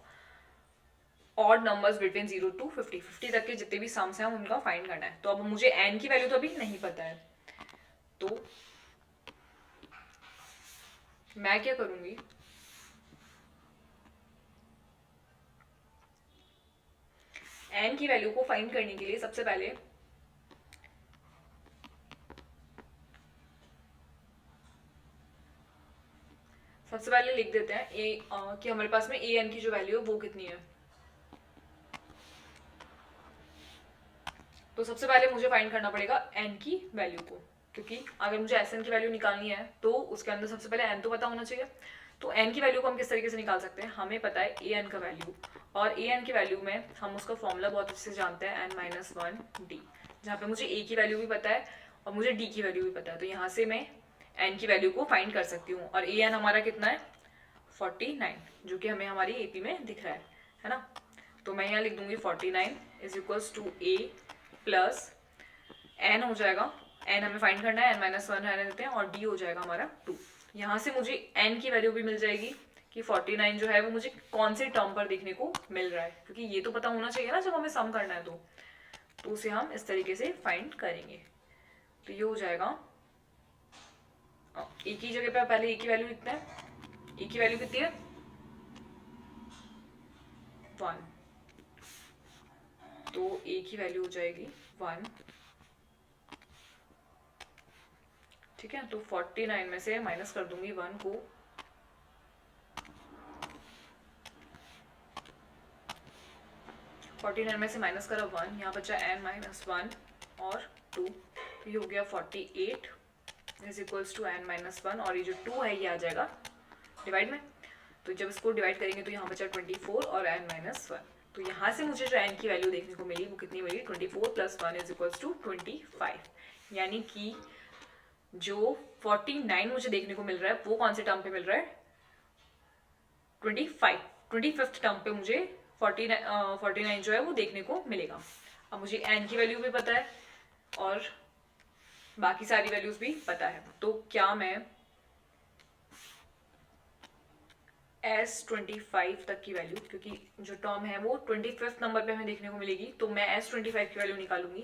odd numbers between 0 to 50। 50 तक के जितने भी सम्स हैं उनका फाइंड करना है। तो अब मुझे n की वैल्यू तो अभी नहीं पता है, तो मैं क्या करूंगी, n की वैल्यू को फाइंड करने के लिए सबसे पहले लिख देते हैं कि हमारे पास में an की जो वैल्यू है वो कितनी है। तो सबसे पहले मुझे फाइंड करना पड़ेगा n की वैल्यू को, क्योंकि अगर मुझे Sn की वैल्यू निकालनी है तो उसके अंदर सबसे पहले n तो पता होना चाहिए। तो n की वैल्यू को हम किस तरीके से निकाल सकते हैं? हमें पता है an का वैल्यू, और an की वैल्यू में हम उसका फॉर्मूला बहुत अच्छे से जानते हैं, n-1d, जहाँ पे मुझे a की वैल्यू भी पता है और मुझे d की वैल्यू भी पता है। तो यहाँ से मैं n की वैल्यू को फाइंड कर सकती हूँ। और an हमारा कितना है? 49, जो कि हमें हमारी AP में दिख रहा है ना। तो मैं यहाँ लिख दूंगी 49 is equals to a plus n हो जाएगा, n हमें फाइंड करना है, n-1 रहने देते हैं, और d हो जाएगा हमारा 2। यहाँ से मुझे n की वैल्यू भी मिल जाएगी कि 49 जो है वो मुझे कौन से टर्म पर देखने को मिल रहा है, क्योंकि ये तो पता होना चाहिए ना जब हमें सम करना है। तो उसे हम इस तरीके से फाइंड करेंगे। तो ये हो जाएगा, एक ही जगह पे पहले a की वैल्यू लिखते हैं। a की वैल्यू कितनी है? 1। तो a की वैल्यू हो जाएगी 1, ठीक है। तो 49 में से माइनस कर दूंगी 1 को, में से माइनस करा 1, यहाँ बचा n-1 और 2, तो ये हो गया 48 इज इक्वल्स टू n-1, और ये जो 2 है ये आ जाएगा डिवाइड में। तो जब इसको डिवाइड करेंगे तो यहाँ बचा 24 और n-1। तो यहाँ से मुझे जो n की वैल्यू देखने को मिली वो कितनी मिली? 24 प्लस 1 इज इक्वल्स टू 25। यानी कि जो 49 मुझे देखने को मिल रहा है वो कौन से टर्म पे मिल रहा है? 25th टर्म पे मुझे 49 जो है वो देखने को मिलेगा। अब मुझे n की वैल्यू भी पता है और बाकी सारी वैल्यूज भी पता है। तो क्या मैं S25 तक की वैल्यू, क्योंकि जो टर्म है वो 25th नंबर पे हमें देखने को मिलेगी, तो मैं S25 की वैल्यू निकालूंगी।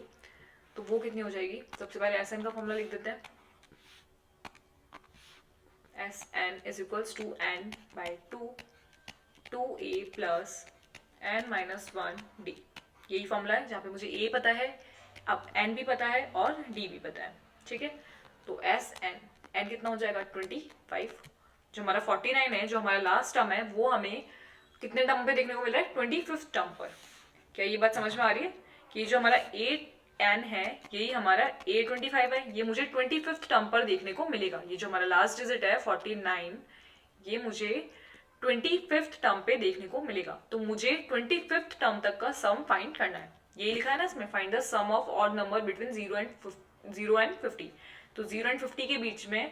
तो वो कितनी हो जाएगी? सबसे पहले Sn का फॉर्मूला लिख देते हैं, Sn is equals to n by 2, 2a plus n-1d। यही फॉर्मूला है जहाँ पे मुझे ए पता है, अब एन भी पता है और डी भी पता है, ठीक है। तो एस एन, एन कितना हो जाएगा 25, जो हमारा 49 है, जो हमारा लास्ट टर्म है, वो हमें कितने टर्म पे देखने को मिल रहा है 25th टर्म पर। क्या ये बात समझ में आ रही है कि जो हमारा ए एन है यही हमारा A25 है, ये मुझे 25th टर्म पर देखने को मिलेगा। ये जो हमारा लास्ट डिजिट है 49, ये मुझे 25th टर्म पे देखने को मिलेगा। तो मुझे 25th टर्म तक का सम फाइंड करना है। यही लिखा है ना इसमें, find the sum of odd number between 0 and 50। तो 0 एंड 50 के बीच में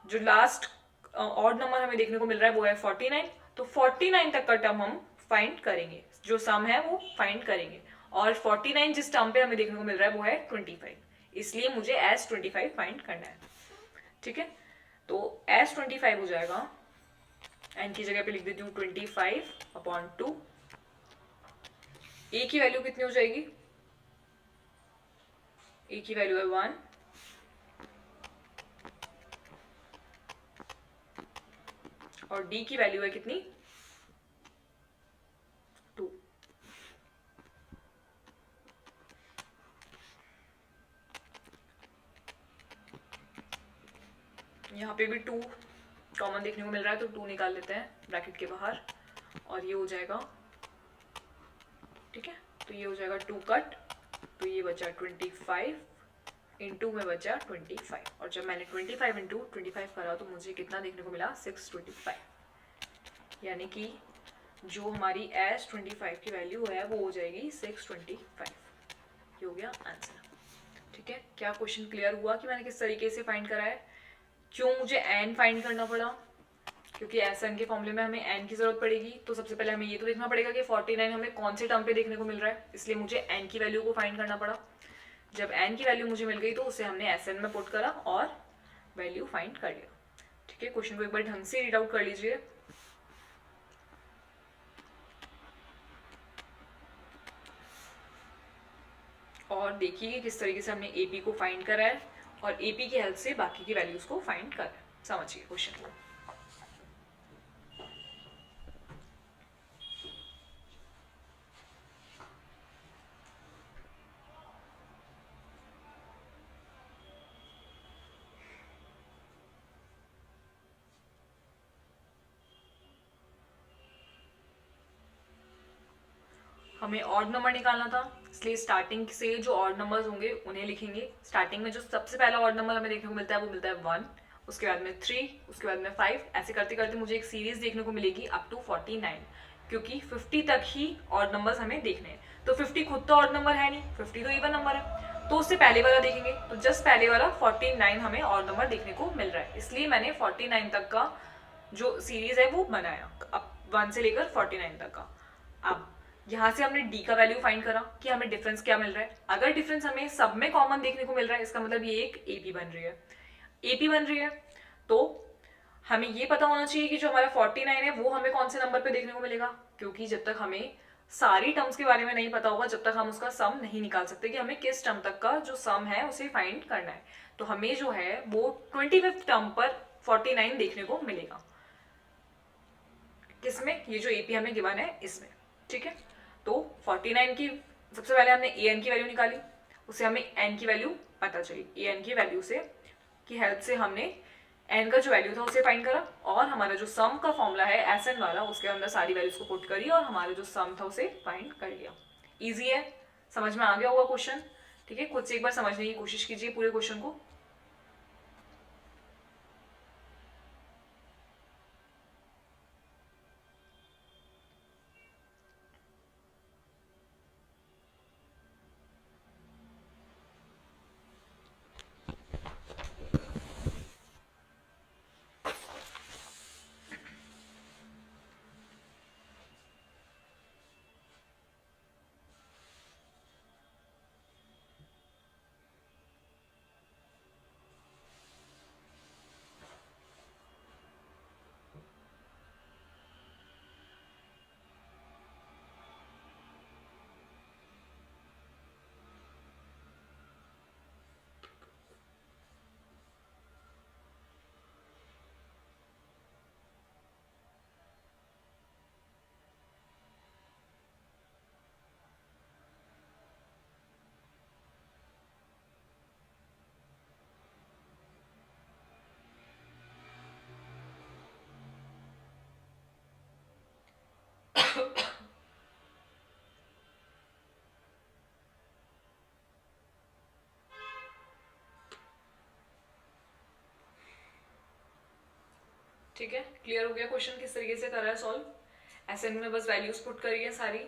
जो लास्ट ऑड नंबर हमें देखने को मिल रहा है वो है 49। तो 49 तक का टर्म हम फाइंड करेंगे, जो सम है वो फाइंड करेंगे। और 49 जिस टर्म पे हमें देखने को मिल रहा है वो है 25, इसलिए मुझे S25 फाइंड करना है, ठीक है। तो S25 हो जाएगा, एन की जगह पे लिख देती हूँ 25/2। ए की वैल्यू कितनी हो जाएगी, ए की वैल्यू है 1, और डी की वैल्यू है कितनी 2। यहाँ पे भी 2 कॉमन देखने को मिल रहा है, तो 2 निकाल लेते हैं ब्रैकेट के बाहर, और ये हो जाएगा, ठीक है। तो ये हो जाएगा 2 कट, तो ये बचा 25 इंटू में बचा 25, और जब मैंने 25 इंटू 25 करा तो मुझे कितना देखने को मिला 625, यानी कि जो हमारी S25 की वैल्यू है वो हो जाएगी 625। ये हो गया आंसर, ठीक है। क्या क्वेश्चन क्लियर हुआ कि मैंने किस तरीके से फाइंड करा है? क्यों मुझे एन फाइंड करना पड़ा? क्योंकि एन के फॉर्मूले में हमें एन की जरूरत पड़ेगी। तो सबसे पहले हमें ये तो देखना पड़ेगा कि 49 हमें कौन से टर्म पे देखने को मिल रहा है, इसलिए मुझे एन की वैल्यू को फाइंड करना पड़ा। जब एन की वैल्यू मुझे मिल गई तो उसे हमने एस एन में पुट करा और वैल्यू फाइंड कर लिया, ठीक है। क्वेश्चन को एक बार ढंग से रीड आउट कर लीजिए। और देखिए कि किस तरीके से हमने एपी को फाइंड करा है और एपी की हेल्प से बाकी की वैल्यूज को फाइंड करा है। समझिए क्वेश्चन को। हमें ऑड नंबर निकालना था, इसलिए स्टार्टिंग से जो ऑड नंबर्स होंगे उन्हें लिखेंगे। स्टार्टिंग में जो सबसे पहला ऑड नंबर हमें देखने को मिलता है वो मिलता है 1, उसके बाद में 3, उसके बाद में 5, ऐसे करते करते मुझे एक सीरीज देखने को मिलेगी अप टू 49, क्योंकि 50 तक ही ऑड नंबर्स हमें देखने हैं। तो 50 खुद तो ऑड नंबर है नहीं, 50 तो इवन नंबर है, तो उससे पहले वाला देखेंगे। तो जस्ट पहले वाला 49 हमें ऑड नंबर देखने को मिल रहा है, इसलिए मैंने 49 तक का जो सीरीज है वो बनाया, अब 1 से लेकर 49 तक का। अब यहाँ से हमने डी का वैल्यू फाइंड करा कि हमें डिफरेंस क्या मिल रहा है। अगर डिफरेंस हमें सब में कॉमन देखने को मिल रहा है, इसका मतलब ये एक एपी बन रही है, एपी बन रही है। तो हमें ये पता होना चाहिए कि जो हमारा 49 है वो हमें कौन से नंबर पे देखने को मिलेगा, क्योंकि जब तक हमें सारी टर्म्स के बारे में नहीं पता होगा, जब तक हम उसका सम नहीं निकाल सकते कि हमें किस टर्म तक का जो सम है उसे फाइंड करना है। तो हमें जो है वो 25th टर्म पर 49 देखने को मिलेगा। किसमें? ये जो एपी हमें गिवन है इसमें, ठीक है। तो 49 की सबसे पहले हमने ए एन की वैल्यू निकाली, उसे हमें एन की वैल्यू पता चली। ए एन की वैल्यू से की हेल्प से हमने एन का जो वैल्यू था उसे फाइंड करा, और हमारा जो सम का फॉर्मूला है एस एन वाला, उसके अंदर सारी वैल्यूज को पुट करी और हमारा जो सम था उसे फाइंड कर लिया। ईजी है, समझ में आ गया होगा क्वेश्चन, ठीक है। खुद से एक बार समझने की कोशिश कीजिए पूरे क्वेश्चन को। ठीक है, क्लियर हो गया क्वेश्चन किस तरीके से कर रहा है सॉल्व। एसएन में बस वैल्यूज पुट करिए सारी,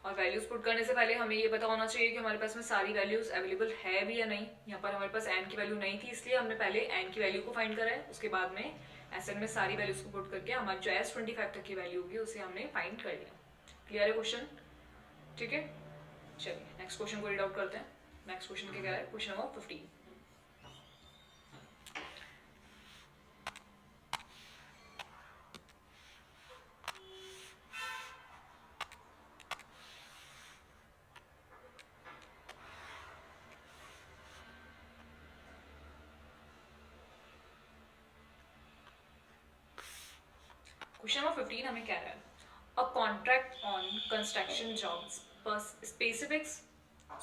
और वैल्यूज पुट करने से पहले हमें ये पता होना चाहिए कि हमारे पास में सारी वैल्यूज अवेलेबल है भी या नहीं। यहाँ पर हमारे पास एन की वैल्यू नहीं थी, इसलिए हमने पहले एन की वैल्यू को फाइंड करा है, उसके बाद में एसएन में सारी वैल्यूज को पुट करके हमारी जो S25 तक की वैल्यू होगी उसे हमने फाइंड कर लिया। क्लियर है क्वेश्चन, ठीक है। चलिए नेक्स्ट क्वेश्चन को रीड आउट करते हैं। नेक्स्ट क्वेश्चन क्या है, क्वेश्चन नंबर 15। क्वेश्चन नंबर 15 हमें कह रहा है, a contract on construction jobs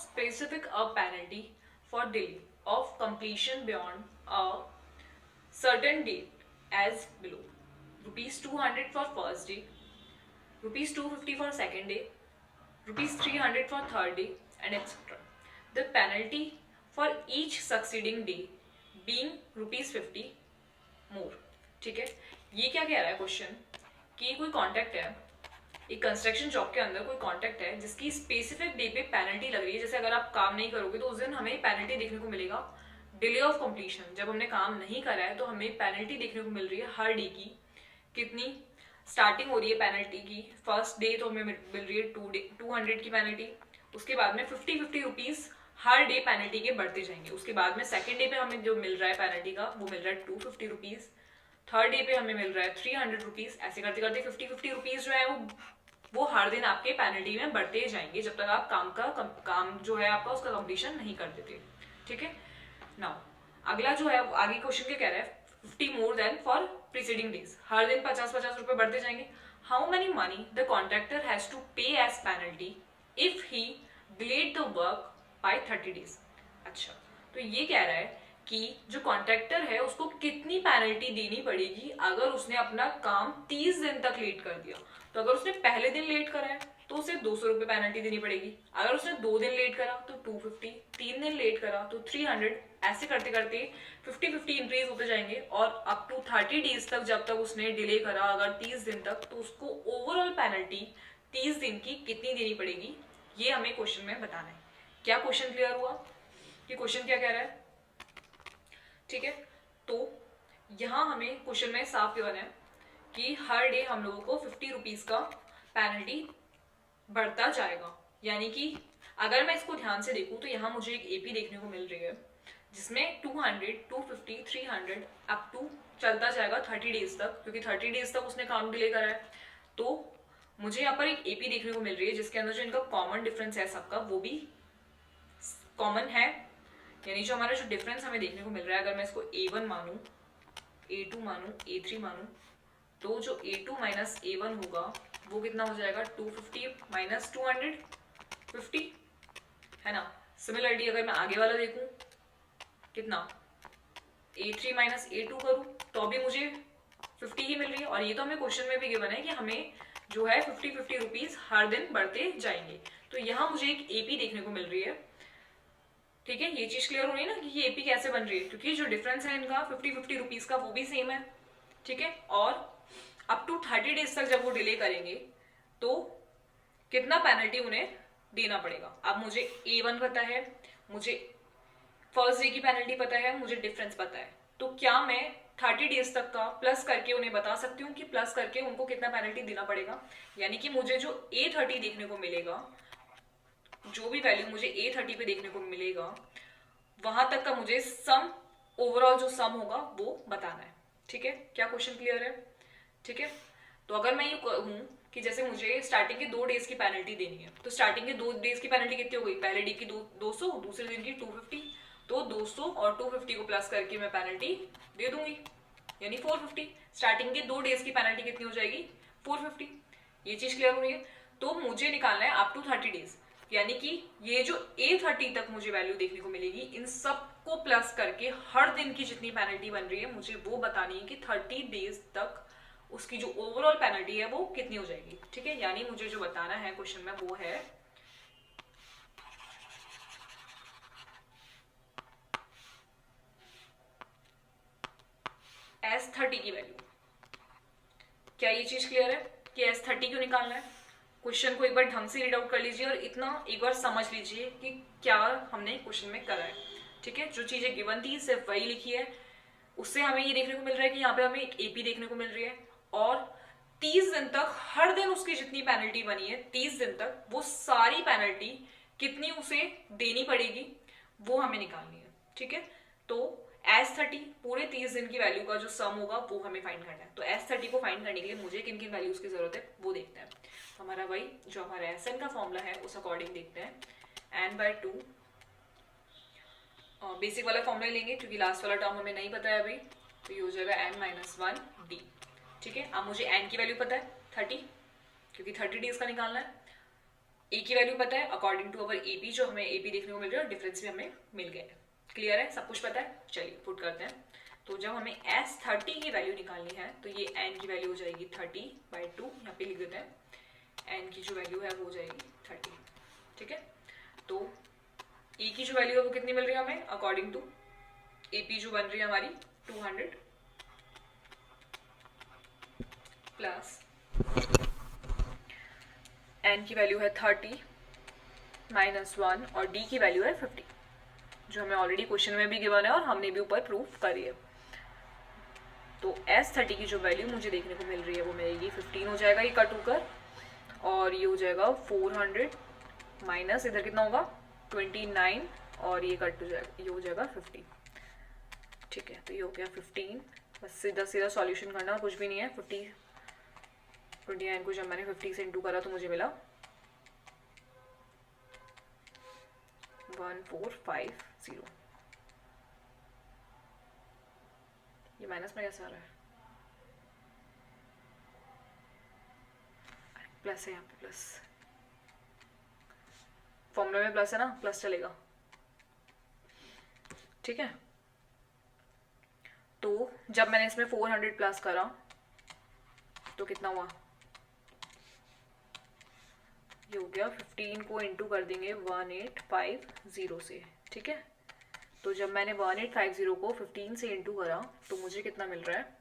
specific a penalty for delay of completion beyond a certain date as below: rupees 200 for first day, rupees 250 for second day, rupees 300 for third day, and etc. The penalty for each succeeding day being rupees 50 more. ठीक है, ये क्या कह रहा है question कि कोई contract है, एक कंस्ट्रक्शन जॉब के अंदर कोई कॉन्ट्रैक्ट है जिसकी स्पेसिफिक डे पे पेनल्टी लग रही है। जैसे अगर आप काम नहीं करोगे तो उस दिन हमें पेनल्टी देखने को मिलेगा। डिले ऑफ कंप्लीशन, जब हमने काम नहीं करा है तो हमें पेनल्टी देखने को मिल रही है हर डे की। कितनी स्टार्टिंग हो रही है पेनल्टी की, फर्स्ट डे तो हमें मिल रही है 200 की पेनल्टी, उसके बाद में 50 रुपीज हर डे पेनल्टी के बढ़ते जाएंगे। उसके बाद में सेकेंड डे पे हमें जो मिल रहा है पेनल्टी का वो मिल रहा है 250 रुपीज, थर्ड डे पे हमें मिल रहा है 300 रुपीज, ऐसे करते करते 50 रुपीज जो है वो हर दिन आपके पेनल्टी में बढ़ते जाएंगे जब तक आप काम जो है आपका उसका कंप्लीशन नहीं कर देते। ठीक है, नाउ अगला जो है आगे क्वेश्चन क्या कह रहा है, 50 more than for preceding days, हर दिन 50 रुपए बढ़ते जाएंगे। How many money the contractor has to pay as penalty if he delayed the work by 30 days. अच्छा, तो ये कह रहा है कि जो कॉन्ट्रैक्टर है उसको कितनी पेनल्टी देनी पड़ेगी अगर उसने अपना काम 30 दिन तक लेट कर दिया। तो अगर उसने पहले दिन लेट करा है तो उसे 200 रुपए पेनल्टी देनी पड़ेगी, अगर उसने 2 दिन लेट करा तो 250, 3 दिन लेट करा तो 300, ऐसे करते करते 50 इंक्रीज होते जाएंगे और अप टू 30 डेज तक जब तक उसने डिले करा, अगर 30 दिन तक, तो उसको ओवरऑल पेनल्टी 30 दिन की कितनी देनी पड़ेगी, ये हमें क्वेश्चन में बताना है। क्या क्वेश्चन क्लियर हुआ कि क्वेश्चन क्या कह रहा है? ठीक है, तो यहाँ हमें क्वेश्चन में साफ गिवन है कि हर डे हम लोगों को 50 रुपीज का पेनल्टी बढ़ता जाएगा। यानी कि अगर मैं इसको ध्यान से देखूं तो यहाँ मुझे एक एपी देखने को मिल रही है जिसमें 200, 250, 300 अप टू चलता जाएगा 30 डेज तक, क्योंकि 30 डेज तक उसने काम डिले करा है। तो मुझे यहाँ पर एक एपी देखने को मिल रही है जिसके अंदर जो इनका कॉमन डिफरेंस है सबका वो भी कॉमन है, यानी जो हमारा जो डिफरेंस हमें देखने को मिल रहा है, अगर मैं इसको A1 मानूं, A2 मानूं, A3 मानूं, तो जो A2 माइनस A1 होगा वो कितना हो जाएगा, 250 माइनस 250, है ना। सिमिलरली अगर मैं आगे वाला देखूं, कितना A3 माइनस A2 करूं तो अभी मुझे 50 ही मिल रही है, और ये तो हमें क्वेश्चन में भी गिवन है कि हमें जो है 50 रुपीज हर दिन बढ़ते जाएंगे। तो यहाँ मुझे एक एपी देखने को मिल रही है। ठीक है, ये चीज क्लियर हो रही है ना कि ये एपी कैसे बन रही है, क्योंकि जो डिफरेंस है इनका 50 रुपीज का वो भी सेम है। ठीक है, और अप टू 30 डेज तक जब वो डिले करेंगे तो कितना पेनल्टी उन्हें देना पड़ेगा। अब मुझे A1 पता है, मुझे फर्स्ट डे की पेनल्टी पता है, मुझे डिफरेंस पता है, तो क्या मैं 30 डेज तक का प्लस करके उन्हें बता सकती हूँ कि प्लस करके उनको कितना पेनल्टी देना पड़ेगा। यानी कि मुझे जो A30 देखने को मिलेगा, जो भी वैल्यू मुझे A30 पे देखने को मिलेगा, वहां तक का मुझे सम, ओवरऑल जो सम होगा वो बताना है। ठीक है, क्या क्वेश्चन क्लियर है? ठीक है, तो अगर मैं ये कहूँ कि जैसे मुझे स्टार्टिंग के 2 डेज की पेनल्टी देनी है, तो स्टार्टिंग के 2 डेज की पेनल्टी कितनी हो गई, पहले डे की 200, दूसरे दिन की 250, तो 200 और 250 को प्लस करके मैं पेनल्टी दे दूंगी, यानी 450। स्टार्टिंग के 2 डेज की पेनल्टी कितनी हो जाएगी, 450। ये चीज क्लियर हो रही है? तो मुझे निकालना है अप टू 30 डेज, यानी कि ये जो A30 तक मुझे वैल्यू देखने को मिलेगी, इन सब को प्लस करके हर दिन की जितनी पेनल्टी बन रही है मुझे वो बतानी है कि 30 डेज तक उसकी जो ओवरऑल पेनल्टी है वो कितनी हो जाएगी। ठीक है, यानी मुझे जो बताना है क्वेश्चन में वो है S30 की वैल्यू। क्या ये चीज क्लियर है कि S30 क्यों निकालना है? क्वेश्चन को एक बार ढंग से रीड आउट कर लीजिए और इतना एक बार समझ लीजिए कि क्या हमने क्वेश्चन में करा है। ठीक है, जो चीजें गिवन थी सिर्फ वही लिखी है। उससे हमें ये देखने को मिल रहा है कि यहाँ पे हमें एक एपी देखने को मिल रही है और 30 दिन तक हर दिन उसकी जितनी पेनल्टी बनी है 30 दिन तक वो सारी पेनल्टी कितनी उसे देनी पड़ेगी वो हमें निकालनी है। ठीक है, तो S30 पूरे 30 दिन की वैल्यू का जो सम होगा वो हमें फाइंड करना है। तो S30 को फाइंड करने के लिए मुझे किन किन वैल्यूज की जरूरत है वो देखते हैं। तो हमारा वही जो हमारा SN का फॉर्मूला है उस अकॉर्डिंग देखते हैं। n/2 बेसिक वाला फॉर्मूला लेंगे क्योंकि लास्ट वाला टर्म हमें नहीं पता है अभी, तो ये हो जाएगा n-1d। ठीक है, अब मुझे n की वैल्यू पता है 30 क्योंकि 30 डेज का निकालना है। ए की वैल्यू पता है अकॉर्डिंग टू अवर एपी, जो हमें एपी देखने को मिल रहा है और डिफरेंस भी हमें मिल गया है। क्लियर है, सब कुछ पता है। चलिए पुट करते हैं। तो जब हमें S30 की वैल्यू निकालनी है तो ये n की वैल्यू हो जाएगी 30/2, यहाँ पे लिख देते हैं। n की जो वैल्यू है वो हो जाएगी 30। ठीक है, तो e की जो वैल्यू है वो कितनी मिल रही है हमें अकॉर्डिंग टू एपी, जो बन रही है हमारी 200 प्लस n की वैल्यू है 30 -1 और d की वैल्यू है 50, जो हमें ऑलरेडी क्वेश्चन में भी गिवन है और हमने भी ऊपर प्रूफ करी है। तो S30 की जो वैल्यू मुझे देखने को मिल रही है वो मिलेगी 15 हो जाएगा ये कट होकर, और ये हो जाएगा 400 माइनस इधर कितना होगा 29 और ये कट हो जाएगा, ये हो जाएगा 50। ठीक है, तो ये हो गया 15। बस सीधा सीधा सॉल्यूशन करना, कुछ भी नहीं है। 29 को जब मैंने 50 से इंटू करा तो मुझे मिला 1450। ये माइनस में कैसे आ रहा है? प्लस है यहाँ पे, प्लस फॉर्मूला में प्लस है ना, प्लस चलेगा। ठीक है, तो जब मैंने इसमें 400 प्लस करा तो कितना हुआ, ये हो गया 15 को इंटू कर देंगे 1850 से। ठीक है, तो जब मैंने 1850 को 15 से इंटू करा तो मुझे कितना मिल रहा है,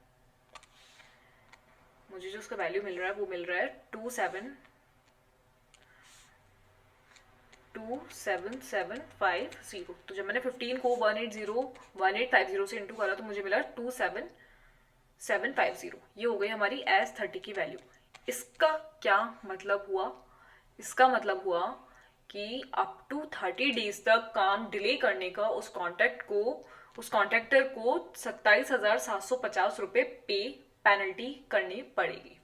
मुझे जो उसका वैल्यू मिल रहा है वो मिल रहा है 27750। तो जब मैंने 15 को 1850 से इंटू करा तो मुझे मिला 27750। ये हो गई हमारी S30 की वैल्यू। इसका क्या मतलब हुआ? इसका मतलब हुआ कि अप टू 30 डेज तक काम डिले करने का उस कॉन्ट्रैक्टर को 27,750 रुपये पेनल्टी करनी पड़ेगी।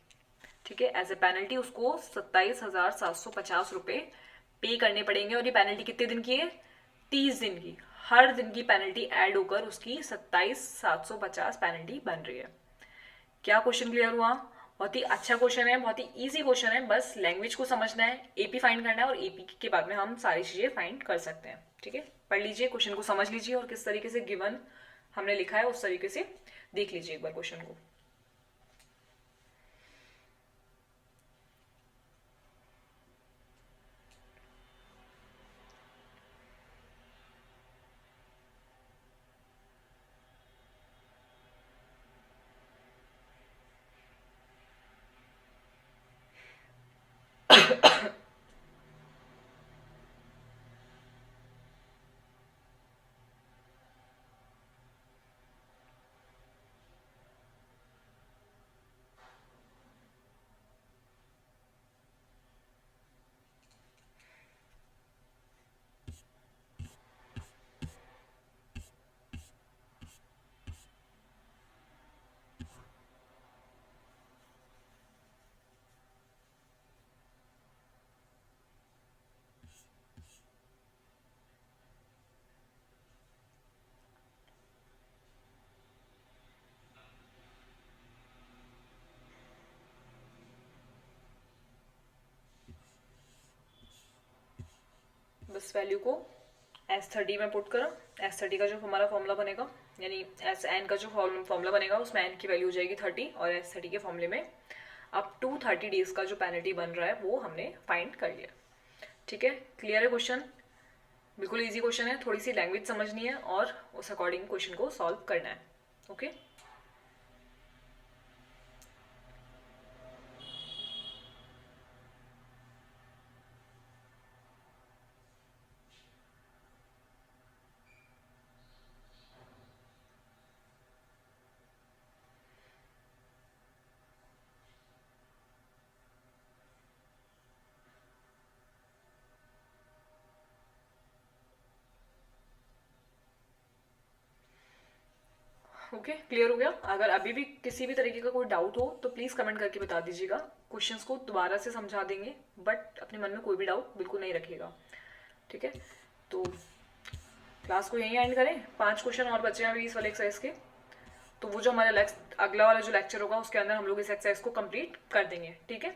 ठीक है, एज ए पेनल्टी उसको 27,750 रुपये पे करने पड़ेंगे। और ये पेनल्टी कितने दिन की है? 30 दिन की। हर दिन की पेनल्टी ऐड होकर उसकी 27,750 पेनल्टी बन रही है। क्या क्वेश्चन क्लियर हुआ? बहुत ही अच्छा क्वेश्चन है, बहुत ही इजी क्वेश्चन है। बस लैंग्वेज को समझना है, एपी फाइंड करना है और एपी के बाद में हम सारी चीजें फाइंड कर सकते हैं। ठीक है, पढ़ लीजिए, क्वेश्चन को समझ लीजिए और किस तरीके से गिवन हमने लिखा है उस तरीके से देख लीजिए एक बार क्वेश्चन को। बस वैल्यू को S30 में पुट करो। S30 का जो हमारा फॉर्मूला बनेगा, यानी SN का जो फॉर्मूला बनेगा उसमें N की वैल्यू हो जाएगी 30 और S30 के फॉर्मूले में अप टू 30 डेज का जो पेनल्टी बन रहा है वो हमने फाइंड कर लिया। ठीक है, क्लियर है क्वेश्चन? बिल्कुल इजी क्वेश्चन है, थोड़ी सी लैंग्वेज समझनी है और उस अकॉर्डिंग क्वेश्चन को सॉल्व करना है। ओके, ओके, क्लियर हो गया? अगर अभी भी किसी भी तरीके का कोई डाउट हो तो प्लीज़ कमेंट करके बता दीजिएगा। क्वेश्चंस को दोबारा से समझा देंगे, बट अपने मन में कोई भी डाउट बिल्कुल नहीं रखिएगा, ठीक है? तो क्लास को यहीं एंड करें। 5 क्वेश्चन और बचे हैं अभी इस वाले एक्सरसाइज के, तो वो जो हमारा अगला वाला जो लेक्चर होगा उसके अंदर हम लोग इस एक्सरसाइज को कंप्लीट कर देंगे, ठीक है?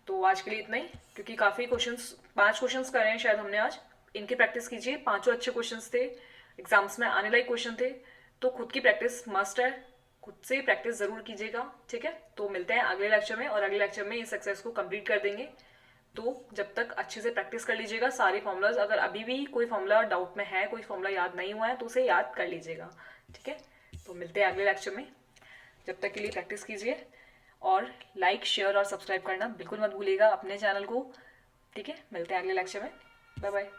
तो आज के लिए इतना ही, क्योंकि काफ़ी क्वेश्चंस 5 क्वेश्चंस करे हैं शायद हमने आज। इनकी प्रैक्टिस कीजिए, पांचों अच्छे क्वेश्चंस थे, एग्जाम्स में आने लायक क्वेश्चन थे, तो खुद की प्रैक्टिस मस्ट है, खुद से प्रैक्टिस ज़रूर कीजिएगा, ठीक है? तो मिलते हैं अगले लेक्चर में, और अगले लेक्चर में इस एक्सरसाइज को कंप्लीट कर देंगे। तो जब तक अच्छे से प्रैक्टिस कर लीजिएगा सारे फॉर्मूलाज। अगर अभी भी कोई फॉर्मूला डाउट में है, कोई फॉर्मूला याद नहीं हुआ है, तो उसे याद कर लीजिएगा, ठीक है? तो मिलते हैं अगले लेक्चर में, जब तक के लिए प्रैक्टिस कीजिए, और लाइक, शेयर और सब्सक्राइब करना बिल्कुल मत भूलिएगा अपने चैनल को, ठीक है? मिलते हैं अगले लेक्चर में, बाय बाय।